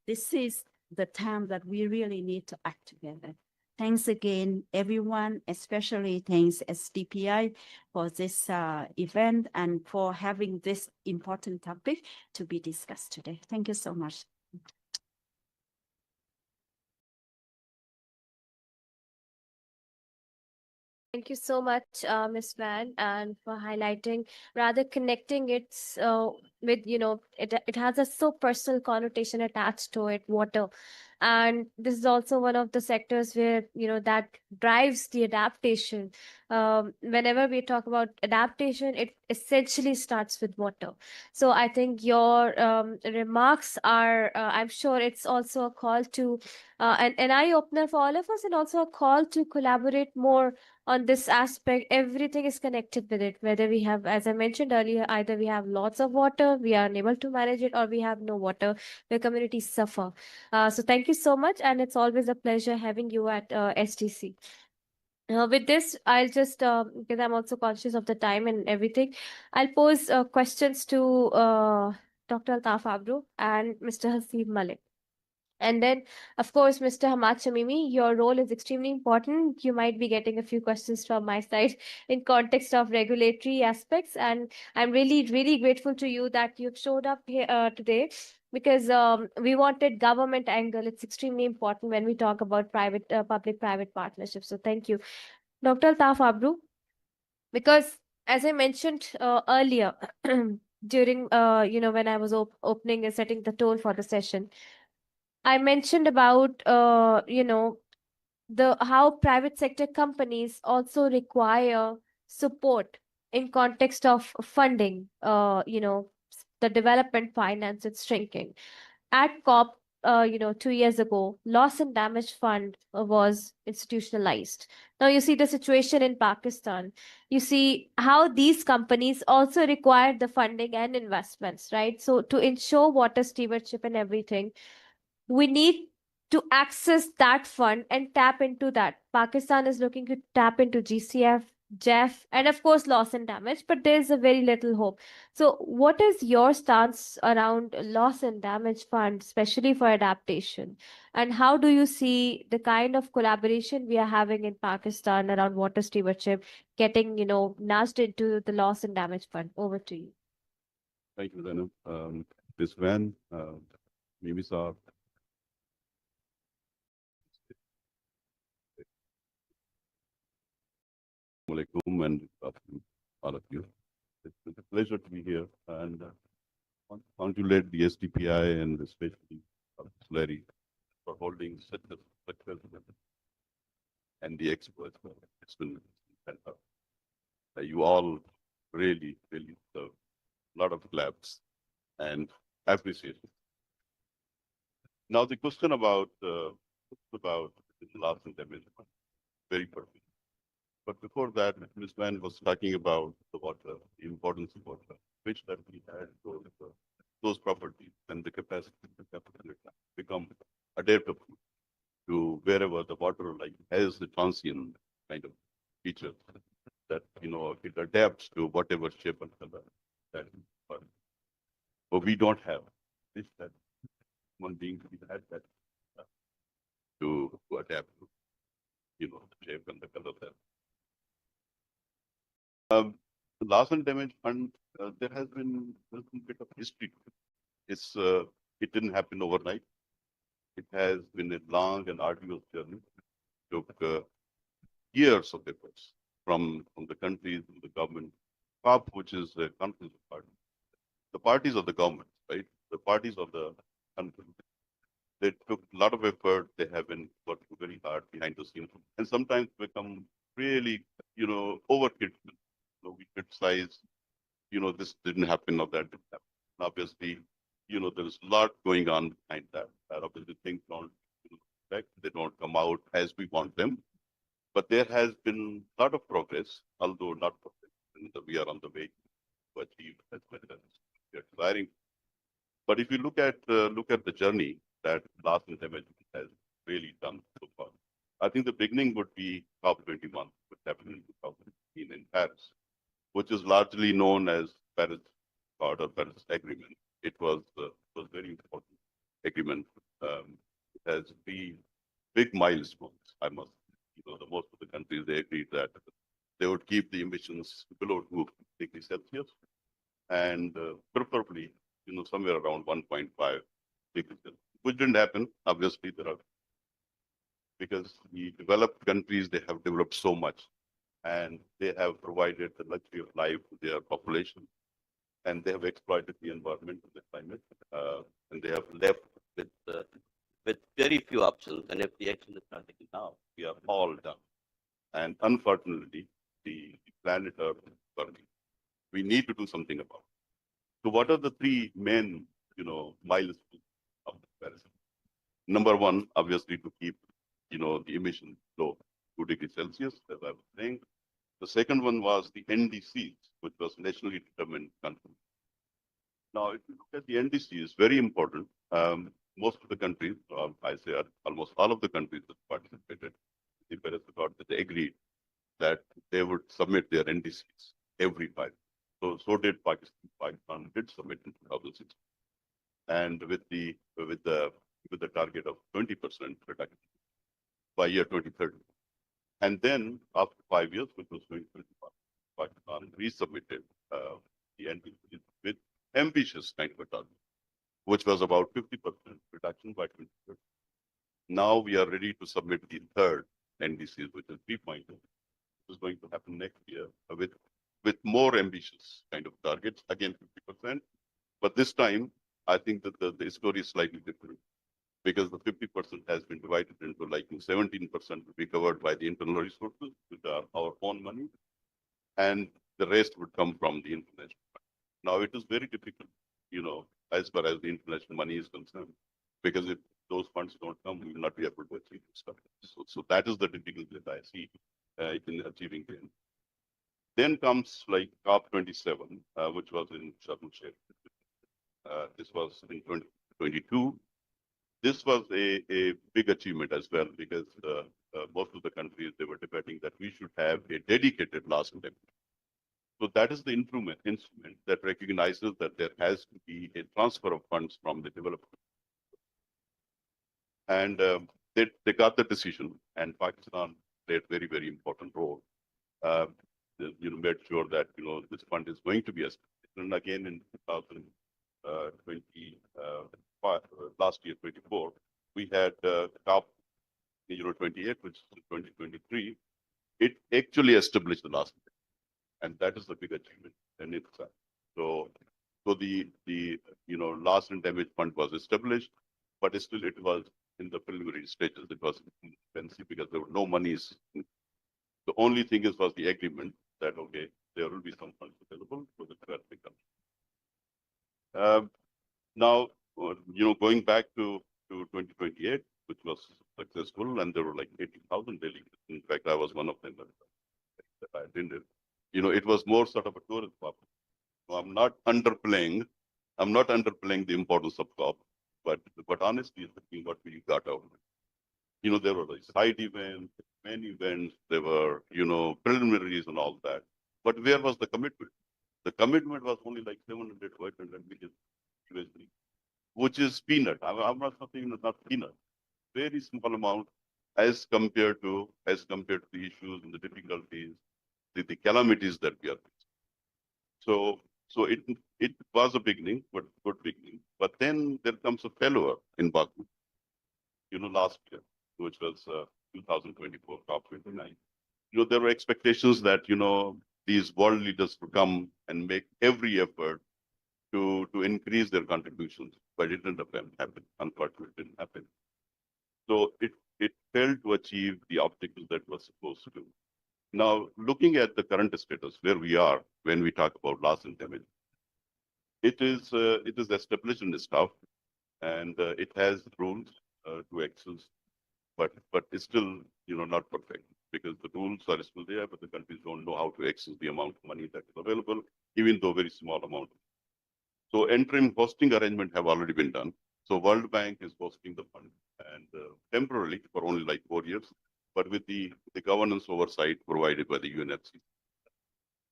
F: this is the time that we really need to act together. Thanks again, everyone, especially thanks SDPI for this event and for having this important topic to be discussed today. Thank you so much.
A: Thank you so much, Ms. Van, and for highlighting, rather connecting it with, it has a so personal connotation attached to it, water. And this is also one of the sectors where, that drives the adaptation. Whenever we talk about adaptation, it essentially starts with water. So I think your remarks are, I'm sure it's also a call to, an eye-opener for all of us, and also a call to collaborate more on this aspect. Everything is connected with it, whether we have, as I mentioned earlier, either we have lots of water, we are unable to manage it, or we have no water, where communities suffer. So thank you so much, and it's always a pleasure having you at STC. With this, I'll just, because I'm also conscious of the time and everything, I'll pose questions to Dr. Altaf Abru and Mr. Haseeb Malik. And then, of course, Mr. Hamad Shamimi, your role is extremely important. You might be getting a few questions from my side in context of regulatory aspects. And I'm really, really grateful to you that you've showed up here today, because we wanted government angle. It's extremely important when we talk about public-private partnerships. So thank you. Dr. Altaf Abru, because as I mentioned earlier, during, when I was opening and setting the tone for the session, I mentioned about, the how private sector companies also require support in context of funding, the development finance is shrinking. At COP, 2 years ago, loss and damage fund was institutionalized. Now you see the situation in Pakistan. You see how these companies also require the funding and investments, right? So to ensure water stewardship and everything, we need to access that fund and tap into that. Pakistan is looking to tap into GCF, JEF, and of course, loss and damage, but there's a very little hope. So, what is your stance around loss and damage fund, especially for adaptation? And how do you see the kind of collaboration we are having in Pakistan around water stewardship getting, nudged into the loss and damage fund? Over to you.
G: Thank you, Zainab. Ms. Van, Mimi Saab, Alaikum, and all of you. It's a pleasure to be here, and congratulate the SDPI and especially Larry for holding such a successful event, and the experts. It's been fantastic. You all really, really deserve a lot of claps and appreciation. Now, the question about loss and damage, very perfect. But before that, Ms. Van was talking about the water, the importance of water, which that we had those properties and the capacity to become adaptable to wherever the water like has the transient kind of feature that it adapts to whatever shape and color that is. But we don't have this that one being had that to adapt to the shape and the color there. The loss and damage fund, there has been a little bit of history. It didn't happen overnight. It has been a long and arduous journey. It took years of efforts from the countries, from the government, COP, which is a conference of parties, the parties of the government, right? The parties of the country. They took a lot of effort. They have been working very hard behind the scenes, and sometimes become really, overkill we criticize, this didn't happen or that didn't happen. Obviously, there's a lot going on behind that. Obviously, things don't they don't come out as we want them. But there has been a lot of progress, although not perfect. And we are on the way to achieve as much as we are desiring. But if you look at the journey that last intervention has really done so far, I think the beginning would be COP21, which happened in 2015 in Paris, which is largely known as Paris Accord or Paris Agreement. It was very important agreement. It has three big milestones. I must, the most of the countries they agreed that they would keep the emissions below 2 degrees Celsius, and preferably, somewhere around 1.5 degrees Celsius, which didn't happen. Obviously, because the developed countries, they have developed so much, and they have provided the luxury of life to their population, and they have exploited the environment and the climate, and they have left with very few options. And if the action is not taken now, we are all done. And unfortunately, the planet Earth is burning. We need to do something about it. So what are the three main, milestones of the Paris? Number one, obviously, to keep, the emissions low, 2 degrees Celsius, as I was saying. The second one was the NDCs, which was nationally determined country. Now, if you look at the NDCs, very important. Most of the countries, I say almost all of the countries that participated in the Paris Accord, they agreed that they would submit their NDCs every 5 years. So did Pakistan. Pakistan did submit in 2006, and with the target of 20% reduction by year 2030. And then after 5 years, which was 2025, Pakistan resubmitted the NDCs with ambitious kind of a target, which was about 50% reduction by 2030. Now we are ready to submit the third NDCs, which is 3.0, which is going to happen next year with more ambitious kind of targets, again 50%. But this time, I think that the story is slightly different, because the 50% has been divided into 17% will be covered by the internal resources, which are our own money, and the rest would come from the international money. Now, it is very difficult, as far as the international money is concerned, because if those funds don't come, we will not be able to achieve this stuff. So that is the difficulty that I see in achieving the end. Then comes COP27, which was in Sharm el-Sheikh. This was in 2022. This was a big achievement as well, because most of the countries, they were debating that we should have a dedicated loss and damage. So that is the instrument that recognizes that there has to be a transfer of funds from the developed. And they got the decision, and Pakistan played a very, very important role. Made sure that this fund is going to be established. And again in 2020, last year 24, we had COP 28, which is 2023. It actually established the last, and that is the big achievement in itself. So the loss and damage fund was established, but still it was in the preliminary stages. It was expensive because there were no monies. The only thing was the agreement that, okay, there will be some funds available for the developing countries. Now, going back to 2028, which was successful, and there were 80,000 delegates. In fact, I was one of them that I attended. It was more sort of a tourist pop. So I'm not underplaying the importance of COP, but honestly speaking, what we got out of it. There were side events, main events, there were, preliminaries and all that. But where was the commitment? The commitment was only 700 to 800 million USD, which is peanut. I'm not saying it's not peanut. Very small amount as compared to the issues and the difficulties, the calamities that we are facing. So it was a beginning, but good beginning. But then there comes a failure in Baku, last year, which was 2024 COP29. There were expectations that, these world leaders would come and make every effort to increase their contributions, but it didn't happen. Unfortunately, it didn't happen. So it failed to achieve the objectives that was supposed to. Now, looking at the current status where we are when we talk about loss and damage, it is established in the stuff, and it has rules to access, but it's still not perfect because the rules are still there, but the countries don't know how to access the amount of money that is available, even though very small amount. So interim hosting arrangement have already been done. So World Bank is hosting the fund, and temporarily for only like 4 years, but with the governance oversight provided by the UNFC.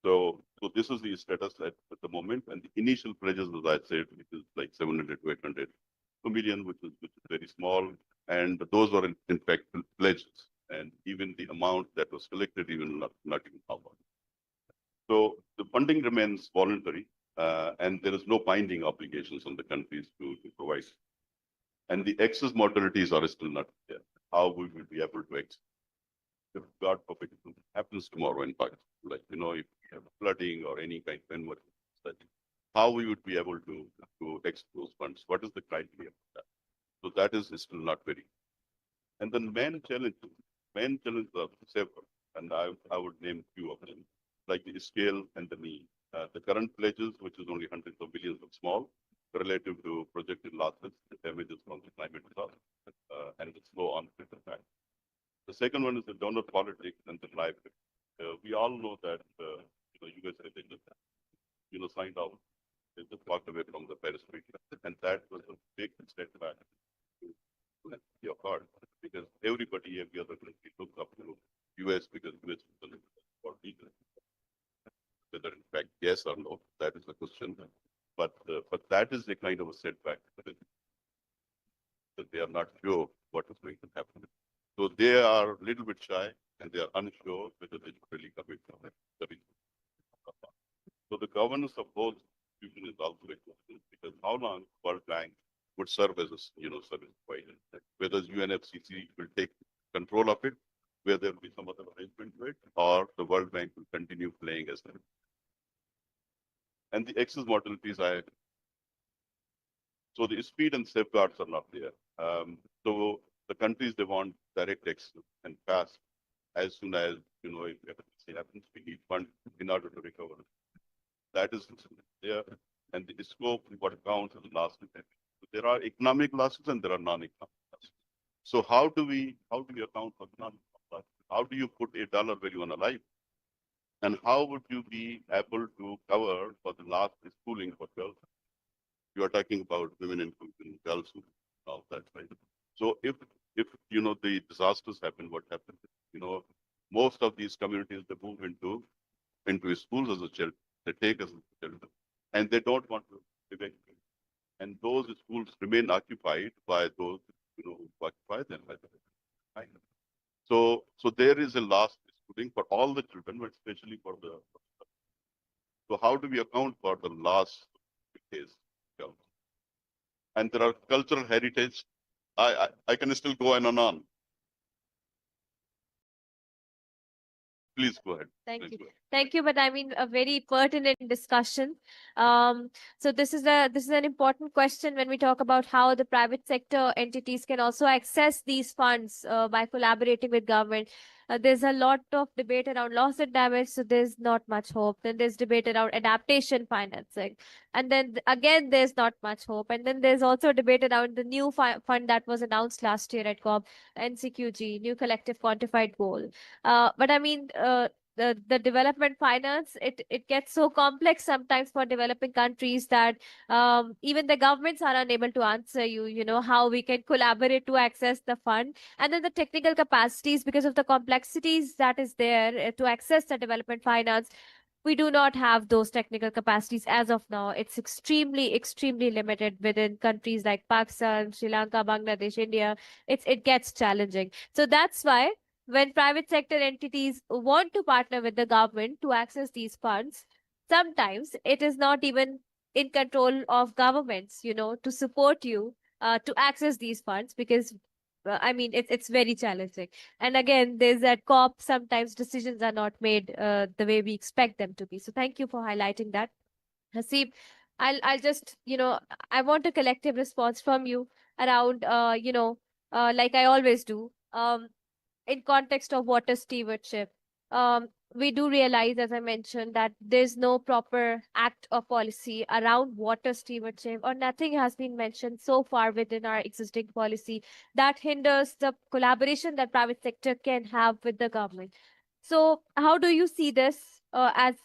G: So this is the status at the moment, and the initial pledges, as I said, which is like 700 to 800 million, which is very small, and those were in fact pledges, and even the amount that was collected, even not even how much. So the funding remains voluntary, and there is no binding obligations on the countries to provide. And the excess mortalities are still not there. How we will be able to access? If God forbid it happens tomorrow in Pakistan, like if you have flooding or any kind of emergency, how we would be able to access those funds? What is the criteria for that? So that is still not very. And then main challenges are several, and I would name few of them, like the scale and the need. The current pledges, which is only hundreds of billions of small, relative to projected losses, the damages from the climate disaster, and the slow onset effect. The second one is the donor politics and the liability. We all know that you guys have signed out. They just walked away from the Paris Treaty, and that was a big setback to your part because everybody, every other country looks up to US because US is for legal. Whether in fact yes or no, that is the question. But that is a kind of a setback that they are not sure what is going to happen. So they are a little bit shy and they are unsure whether they should really commit from it. So the governance of both institutions is also a question because how long World Bank would serve as a service provider, whether UNFCCC will take control of it, whether there will be some other arrangement to it, or the World Bank will continue playing as them. And the excess mortalities, so the speed and safeguards are not there. So the countries, they want direct access and fast as soon as, if emergency happens, we need funds in order to recover. That is there. And the scope, what counts as the loss. There are economic losses and there are non-economic losses. So how do we account for economic losses? How do you put $1 value on a life? And how would you be able to cover for the last schooling for girls? You are talking about women and girls and all that, right? So if the disasters happen, what happens? Most of these communities, they move into schools as a child. They take as a child, and they don't want to evacuate. And those schools remain occupied by those who occupy them. So there is a loss schooling for all the children, but especially for the. So how do we account for the loss case? And there are cultural heritage. I can still go on and on. Please go ahead.
A: Thank you.
G: Go ahead.
A: Thank you, but I mean a very pertinent discussion. So this is an important question when we talk about how the private sector entities can also access these funds by collaborating with government. There's a lot of debate around loss and damage, so there's not much hope. Then there's debate around adaptation financing, and then again there's not much hope. And then there's also a debate around the new fund that was announced last year at COP, NCQG, New Collective Quantified Goal. But I mean, the development finance, it gets so complex sometimes for developing countries that even the governments are unable to answer how we can collaborate to access the fund. And then the technical capacities, because of the complexities that is there to access the development finance, we do not have those technical capacities as of now. It's extremely limited within countries like Pakistan, Sri Lanka, Bangladesh, India. It gets challenging. So that's why when private sector entities want to partner with the government to access these funds, sometimes it is not even in control of governments, to support you to access these funds because I mean, it's very challenging. And again, there's that COP, sometimes decisions are not made the way we expect them to be. So thank you for highlighting that. Haseeb, I'll just, I want a collective response from you around, like I always do, in context of water stewardship. we do realize, as I mentioned, that there's no proper act or policy around water stewardship, or nothing has been mentioned so far within our existing policy that hinders the collaboration that private sector can have with the government. So, how do you see this as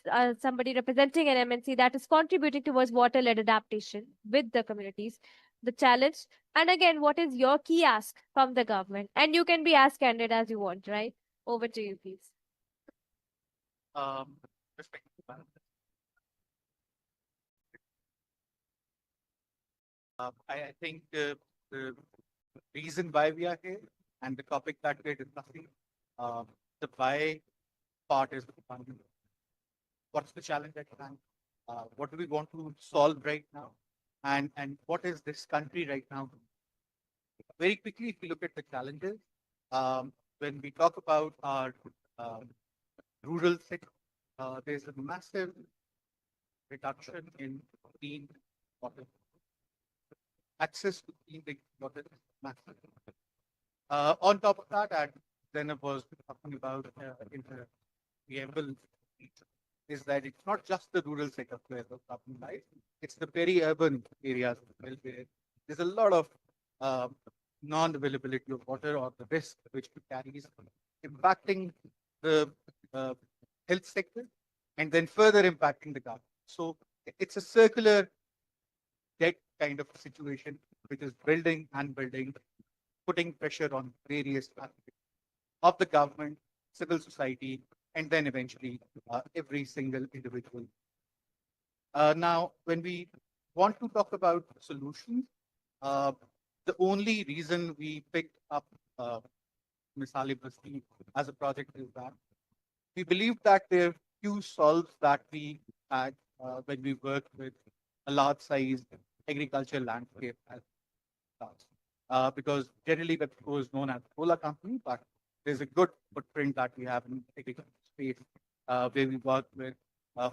A: somebody representing an MNC that is contributing towards water-led adaptation with the communities? The challenge, and again, what is your key ask from the government? And you can be as candid as you want, right? Over to you, please.
H: um, respect. I think the reason why we are here and the topic that we're discussing, the why part is the fun. What's the challenge at hand? What do we want to solve right now? And what is this country right now? Very quickly, if we look at the challenges, when we talk about our rural sector, there's a massive reduction in clean water. Access to clean drinking water is massive. On top of that, and Zainab was talking about in the preamble, is that it's not just the rural sector where the problem lies, it's the peri-urban areas where there's a lot of non-availability of water or the risk which it carries, impacting the health sector and then further impacting the government. So it's a circular debt kind of situation, which is building and building, putting pressure on various aspects of the government, civil society, and then eventually every single individual. Now, when we want to talk about solutions, the only reason we picked up Misal-e-Basti as a project is that we believe that there are few solves that we had when we worked with a large size agricultural landscape as because generally Pepsico is known as a cola company, but there's a good footprint that we have in agricultural space where we work with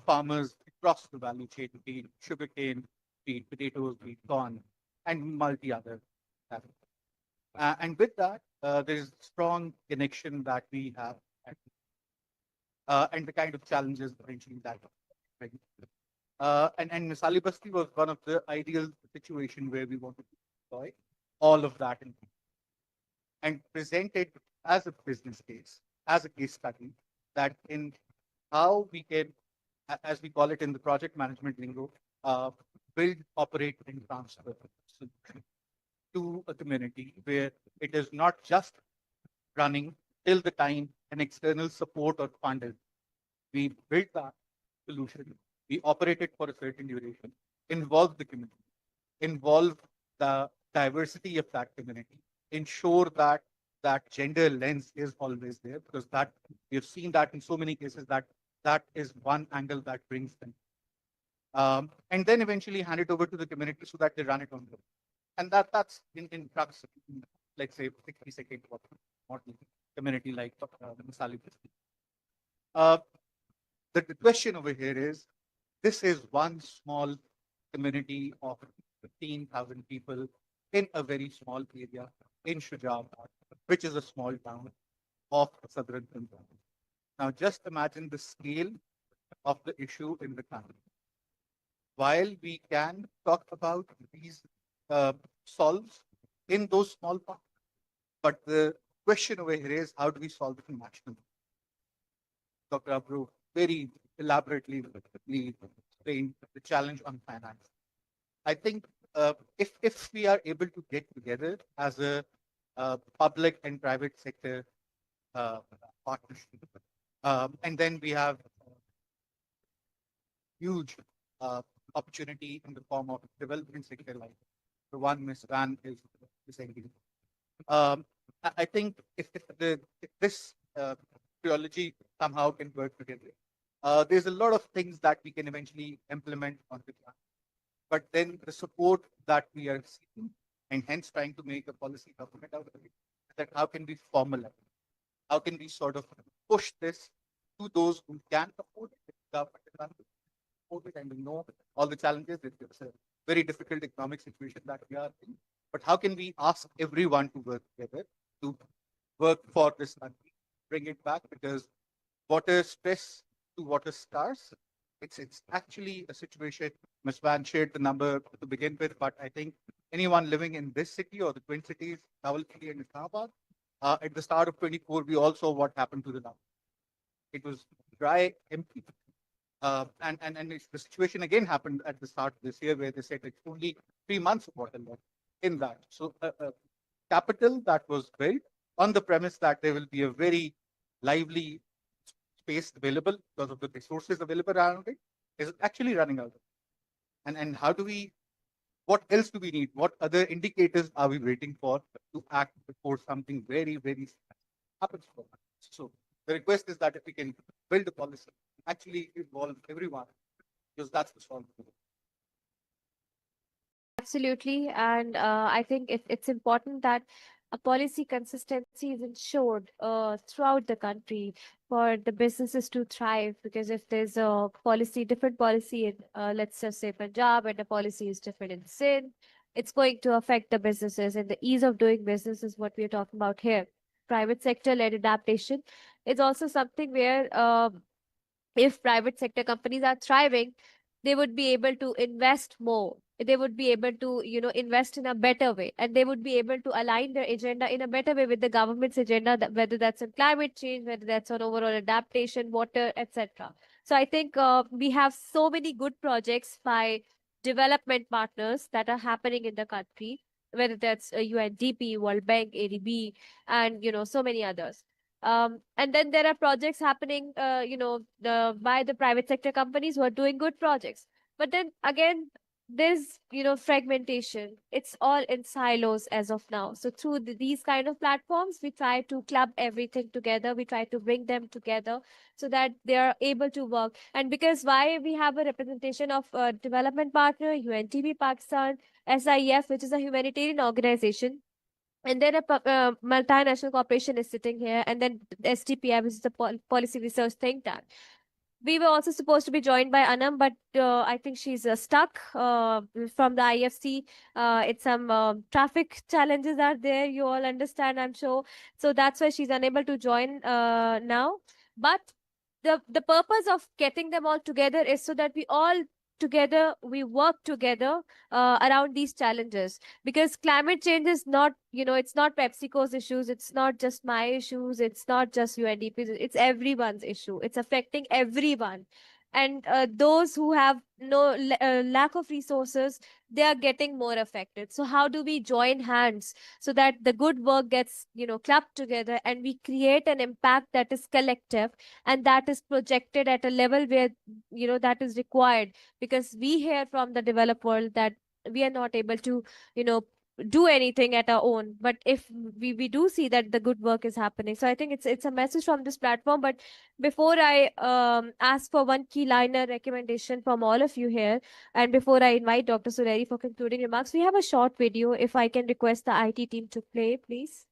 H: farmers across the value chain, be it sugarcane, be it potatoes, be it corn, and multi other. And with that, there is strong connection that we have and the kind of challenges eventually that bring. And Misal-e-Basti was one of the ideal situation where we wanted to deploy all of that and present it as a business case, as a case study, that in how we can, as we call it in the project management lingo, build, operate, and transfer solution to a community where it is not just running till the time an external support or fund is. We build that solution, we operate it for a certain duration, involve the community, involve the diversity of that community, ensure that that gender lens is always there, because that we have seen that in so many cases that that is one angle that brings them. And then eventually hand it over to the community so that they run it on their own. And that's in trucks, let's say 60-second model community like the Misal-e-Basti. The question over here is, this is one small community of 15,000 people in a very small area in Shujabad, which is a small town of southern Punjab. Now, just imagine the scale of the issue in the country. While we can talk about these solves in those small parts, but the question over here is, how do we solve it nationally? Dr. Abru very elaborately explained the challenge on finance. I think if we are able to get together as a public and private sector partnership, and then we have huge opportunity in the form of development sector, like the one Ms. Van is saying. I think if this theology somehow can work together, there's a lot of things that we can eventually implement on the ground. But then the support that we are seeking, and hence trying to make a policy document out of it, that how can we formalize? How can we sort of push this to those who can afford it? And we know all the challenges. It's a very difficult economic situation that we are in. But how can we ask everyone to work together to work for this country, bring it back? Because water stress to water scars. It's actually a situation. Ms. Van shared the number to begin with, but I think anyone living in this city or the Twin Cities, Rawalpindi and Islamabad, at the start of 24, we all saw what happened to the Nile. It was dry, empty. And the situation again happened at the start of this year where they said it's only 3 months of water left in that. So capital that was built on the premise that there will be a very lively space available because of the resources available around it is actually running out. And how do we, what else do we need? What other indicators are we waiting for to act before something very, very happens for us? So the request is that if we can build a policy, actually involve everyone, because that's the strong.
A: Absolutely. And I think it's important that a policy consistency is ensured throughout the country for the businesses to thrive. Because if there's a policy, different policy in, let's just say Punjab, and the policy is different in Sindh, it's going to affect the businesses, and the ease of doing business is what we're talking about here. Private sector led adaptation is also something where if private sector companies are thriving, they would be able to invest more. They would be able to, invest in a better way, and they would be able to align their agenda in a better way with the government's agenda, whether that's on climate change, whether that's on overall adaptation, water, etc. So I think we have so many good projects by development partners that are happening in the country, whether that's UNDP, World Bank, ADB, and so many others. And then there are projects happening, by the private sector companies who are doing good projects. But then again, there's, fragmentation. It's all in silos as of now. So through these kind of platforms, we try to club everything together. We try to bring them together so that they are able to work. And because why we have a representation of a development partner, UNTB Pakistan, SIF, which is a humanitarian organization, and then a multinational corporation is sitting here, and then STPI, which is the policy research think tank. We were also supposed to be joined by Anam, but I think she's stuck from the IFC. It's some traffic challenges are there. You all understand, I'm sure. So that's why she's unable to join now. But the purpose of getting them all together is so that we work together around these challenges, because climate change is not, it's not PepsiCo's issues, it's not just my issues, it's not just UNDP's, it's everyone's issue. It's affecting everyone. And those who have no lack of resources, they are getting more affected. So how do we join hands so that the good work gets, clubbed together, and we create an impact that is collective and that is projected at a level where, that is required? Because we hear from the developed world that we are not able to, do anything at our own. But if we do see that the good work is happening, so I think it's a message from this platform. But before I ask for one key liner recommendation from all of you here, and before I invite Dr. Sureri for concluding remarks, we have a short video. If I can request the IT team to play, please.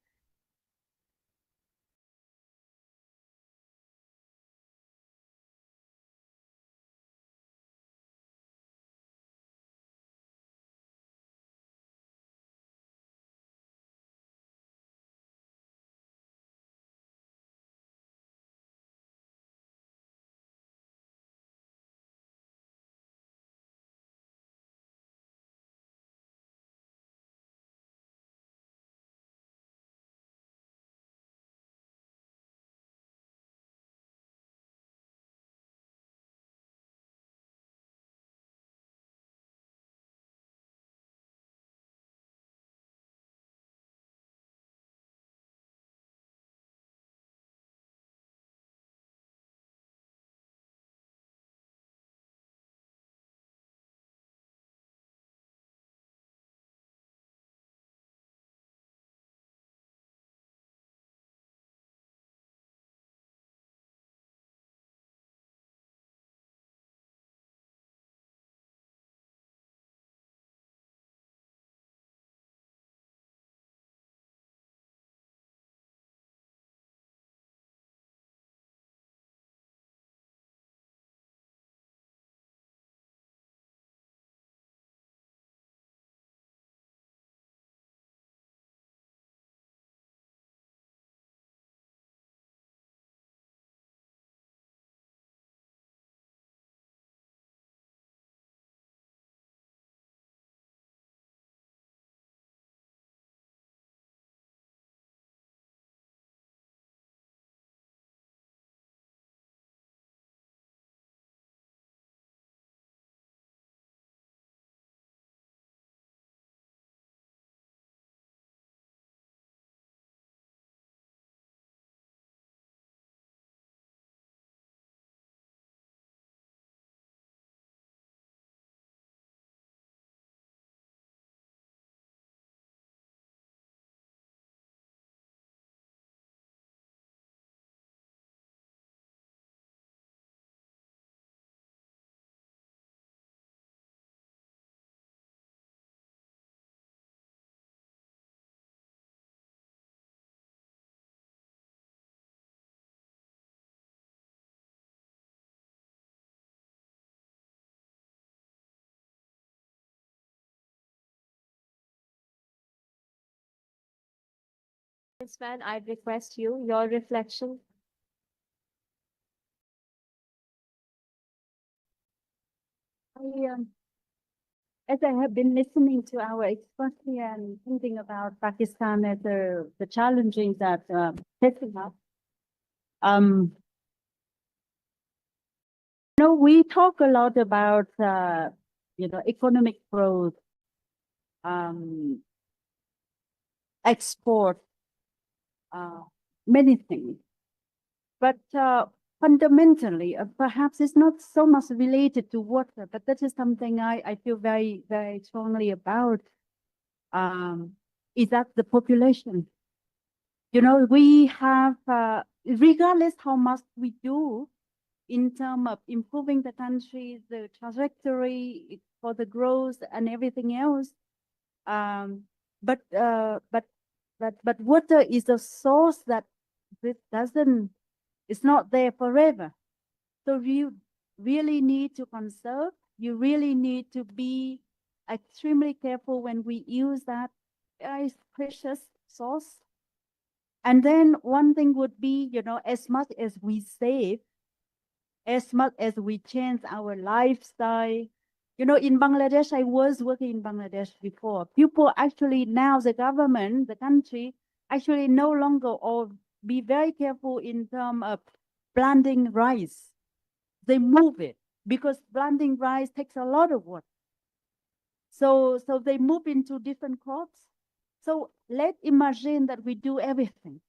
A: Ms. Man, I'd request you, your reflection.
F: As I have been listening to our experts here and thinking about Pakistan as the challenges that facing us, we talk a lot about economic growth, export, many things, but fundamentally, perhaps it's not so much related to water, but that is something I feel very, very strongly about, is that the population. We have, regardless how much we do in terms of improving the country, the trajectory for the growth and everything else, but water is a source that it's not there forever. So you really need to conserve. You really need to be extremely careful when we use that very precious source. And then one thing would be, as much as we save, as much as we change our lifestyle. In Bangladesh, I was working in Bangladesh before. People actually now, the government, the country, actually no longer or be very careful in terms of planting rice. They move it because planting rice takes a lot of water. So they move into different crops. So let's imagine that we do everything.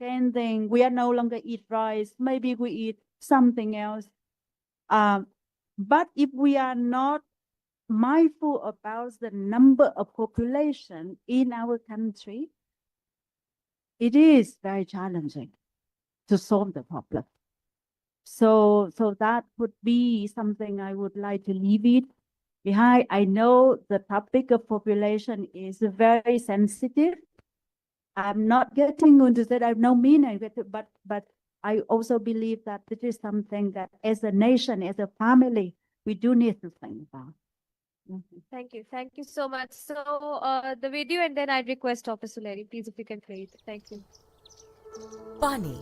F: Same thing, we are no longer eat rice, maybe we eat something else. But if we are not mindful about the number of population in our country, it is very challenging to solve the problem. So that would be something I would like to leave it behind. I know the topic of population is very sensitive. I'm not getting into that. I have no meaning, but I also believe that this is something that as a nation, as a family, we do need to think about.
A: Thank you. Thank you so much. So the video, and then I'd request Officer Larry, please, if you can play it. Thank you.
D: पानी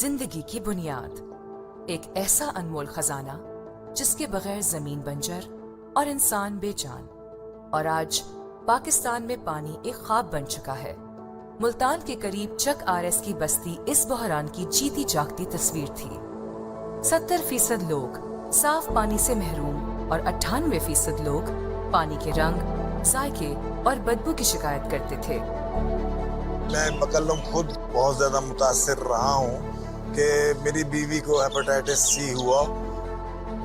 D: जिंदगी की बुनियाद, एक ऐसा अनमोल खजाना जिसके बगैर जमीन बंजर और इंसान बेजान। और आज पाकिस्तान में पानी एक ख्वाब बन चुका है। मुल्तान के करीब चक आरएस की बस्ती इस बहरान की जीती जागती तस्वीर थी। 70% लोग साफ पानी से महरूम और 98% लोग पानी के रंग, जायके और बदबू की शिकायत करते थे।
I: मैं बकल्लम खुद बहुत ज्यादा मुतासिर रहा हूँ कि मेरी बीवी को हेपेटाइटिस सी हुआ।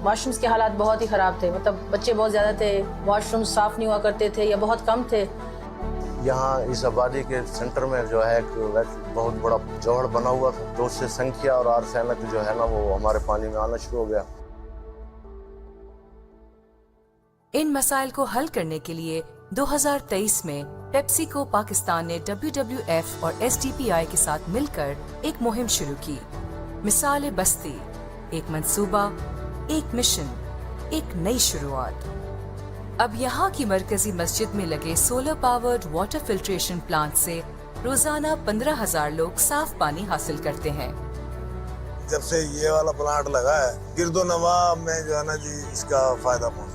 J: वॉशरूम्स के हालात बहुत ही खराब थे, मतलब बच्चे बहुत ज्यादा थे, वॉशरूम साफ नहीं हुआ करते थे या बहुत कम थे।
I: यहाँ इस आबादी के सेंटर में जो है बहुत बड़ा जोड़ बना हुआ था, तो उससे संख्या और आर्सेनिक जो है ना वो हमारे पानी में आना शुरू हो गया।
D: इन मसाइल को हल करने के लिए 2023 में पेप्सी को पाकिस्तान ने WWF और SDPI के साथ मिलकर एक मुहिम शुरू की। मिसाल-ए-बस्ती, एक मंसूबा, एक मिशन, एक नई शुरुआत। अब यहाँ की मरकजी मस्जिद में लगे solar powered water filtration plant से रोजाना 15,000 लोग साफ पानी हासिल करते हैं।
I: जब से ये वाला प्लांट लगा है, गिरदोनवा में जो है ना जी इसका फायदा पहुंचा।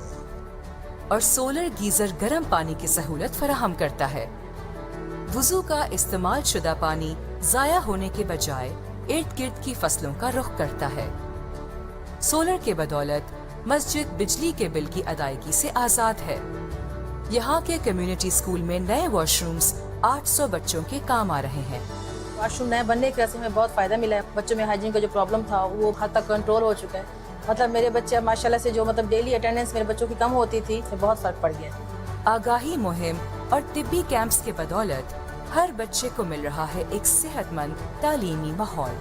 D: और सोलर गीजर गर्म पानी की सहूलत फराहम करता है। वुजू का इस्तेमाल शुदा पानी जाया होने के बजाय इर्द गिर्द की फसलों का रुख करता है। सोलर के बदौलत मस्जिद बिजली के बिल की अदायगी से आजाद है। यहाँ के कम्युनिटी स्कूल में नए वॉशरूम्स 800 बच्चों के काम आ रहे हैं।
J: वॉशरूम नए बनने की वजह से हमें बहुत फायदा मिला है। बच्चों में हाइजीन का जो प्रॉब्लम था वो हद तक कंट्रोल हो चुका है। मतलब मेरे बच्चे माशाल्लाह से जो डेली अटेंडेंस मेरे बच्चों की कम होती थी, तो बहुत फर्क पड़ गया।
D: आगाही मुहिम और तिब्बी कैंप्स के बदौलत हर बच्चे को मिल रहा है एक सेहतमंद तालीमी माहौल।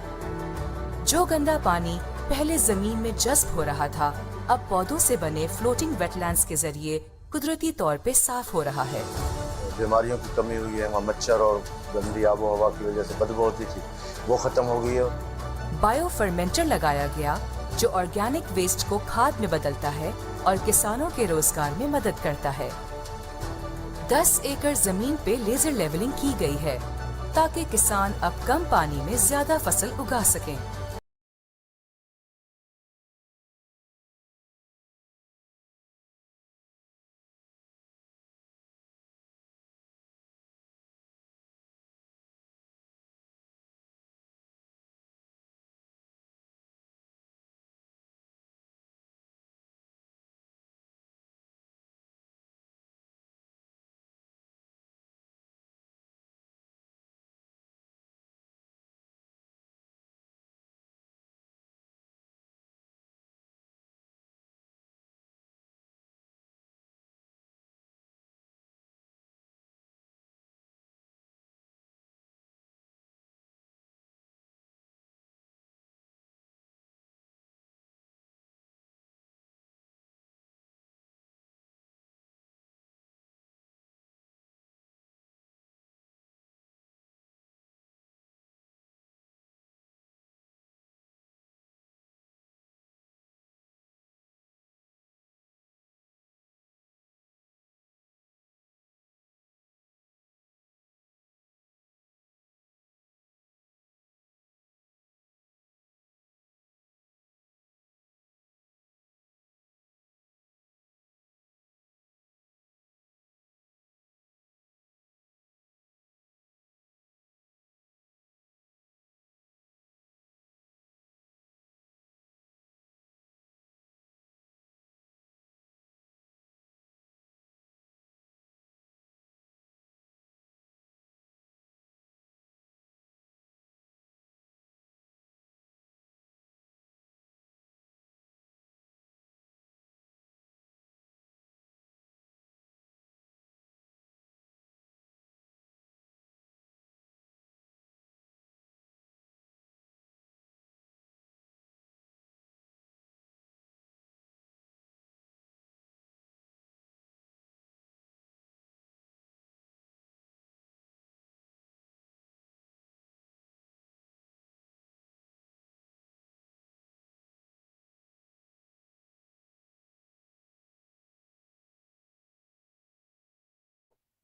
D: जो गंदा पानी पहले जमीन में जज्ब हो रहा था, अब पौधों से बने फ्लोटिंग वेटलैंड्स के जरिए कुदरती तौर पे साफ हो रहा है।
I: बीमारियों की कमी हुई है, मच्छर और गंदी आबो हवा की वजह से बदबू होती थी, वो खत्म हो गई है।
D: बायो फर्मेंटर लगाया गया जो ऑर्गेनिक वेस्ट को खाद में बदलता है और किसानों के रोजगार में मदद करता है। 10 एकड़ जमीन पे लेजर लेवलिंग की गई है ताकि किसान अब कम पानी में ज्यादा फसल उगा सकें।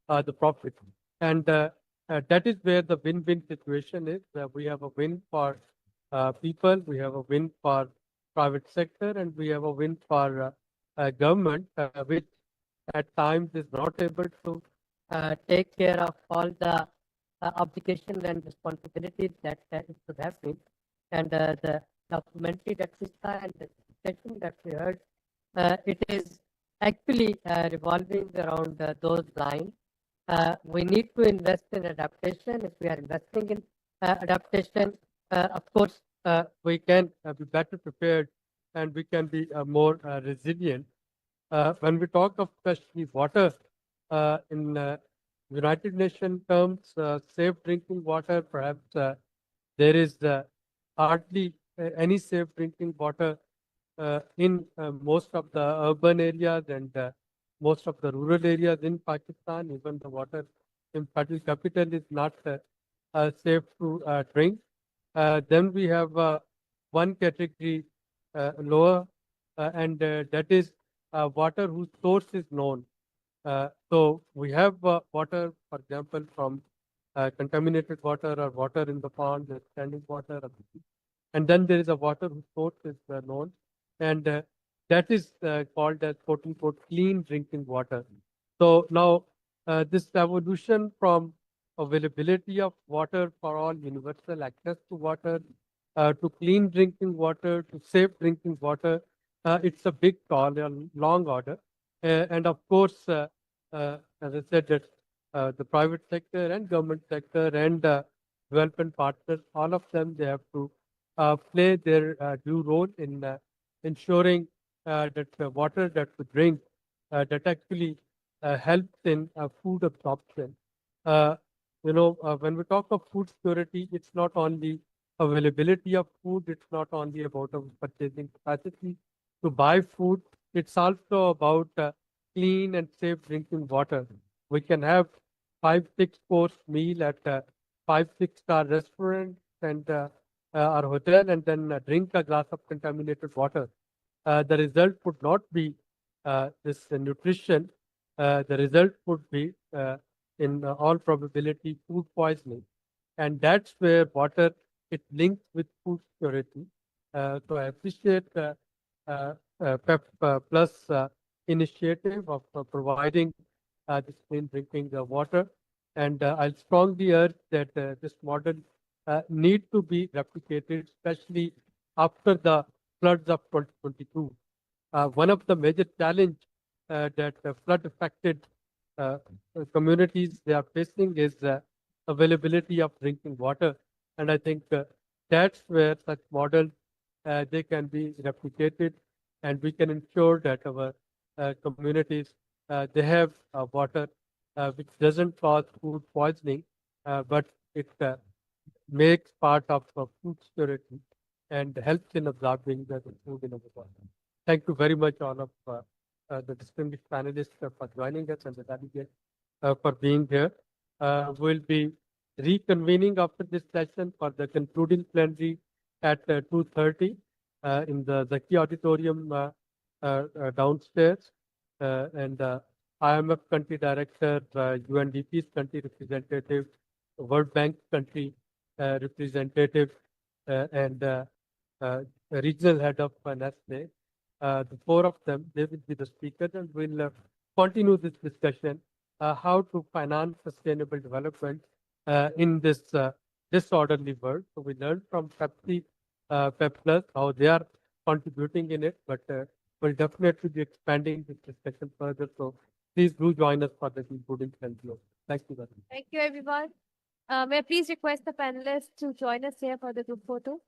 K: the profit. And that is where the win-win situation is. We have a win for people, we have a win for private sector, and we have a win for government, which at times is not able to take care of all the obligations and responsibilities that it should have been. And the documentary that we saw and the discussion that we heard, it is actually revolving around those lines. We need to invest in adaptation. If we are investing in adaptation, of course, we can be better prepared and we can be more resilient. When we talk of especially water, in United Nations terms, safe drinking water, perhaps there is hardly any safe drinking water in most of the urban areas and most of the rural areas in Pakistan. Even the water in capital is not safe to drink. Then we have one category lower, and that is water whose source is known. So we have water, for example, from contaminated water or water in the pond, standing water, and then there is a water whose source is known, and that is called as quote unquote clean drinking water. So now this evolution from availability of water for all, universal access to water, to clean drinking water, to safe drinking water, it's a big call, a long order. And of course, as I said, that the private sector and government sector and development partners, all of them, they have to play their due role in ensuring that the water that we drink that actually helps in food absorption. When we talk of food security, it's not only availability of food, it's not only about our purchasing capacity to buy food, it's also about clean and safe drinking water. We can have 5-6 course meal at 5-6 star restaurant and our hotel and then drink a glass of contaminated water. The result would not be this nutrition. The result would be, in all probability, food poisoning. And that's where water, it links with food security. So I appreciate PEP Plus initiative of providing this clean drinking water. And I'll strongly urge that this model need to be replicated, especially after the floods of 2022. One of the major challenge that flood affected communities they are facing is availability of drinking water. And I think that's where such models they can be replicated, and we can ensure that our communities they have water which doesn't cause food poisoning, but it makes part of food security and helps in absorbing the food in our body. Thank you very much, all of the distinguished panelists for joining us and the delegates for being here. We'll be reconvening after this session for the concluding plenary at 2:30 in the Zaki Auditorium downstairs. And IMF Country Director, UNDP's country representative, World Bank country representative, and regional head of Nestle. The four of them, they will be the speakers, and we'll continue this discussion how to finance sustainable development in this disorderly world. So we learned from Pepsi, Pep Plus, how they are contributing in it, but we'll definitely be expanding this discussion further. So please do join us for the concluding plenary. Thank you very much.
A: Thank you, everyone. May I please request the panelists to join us here for the group photo?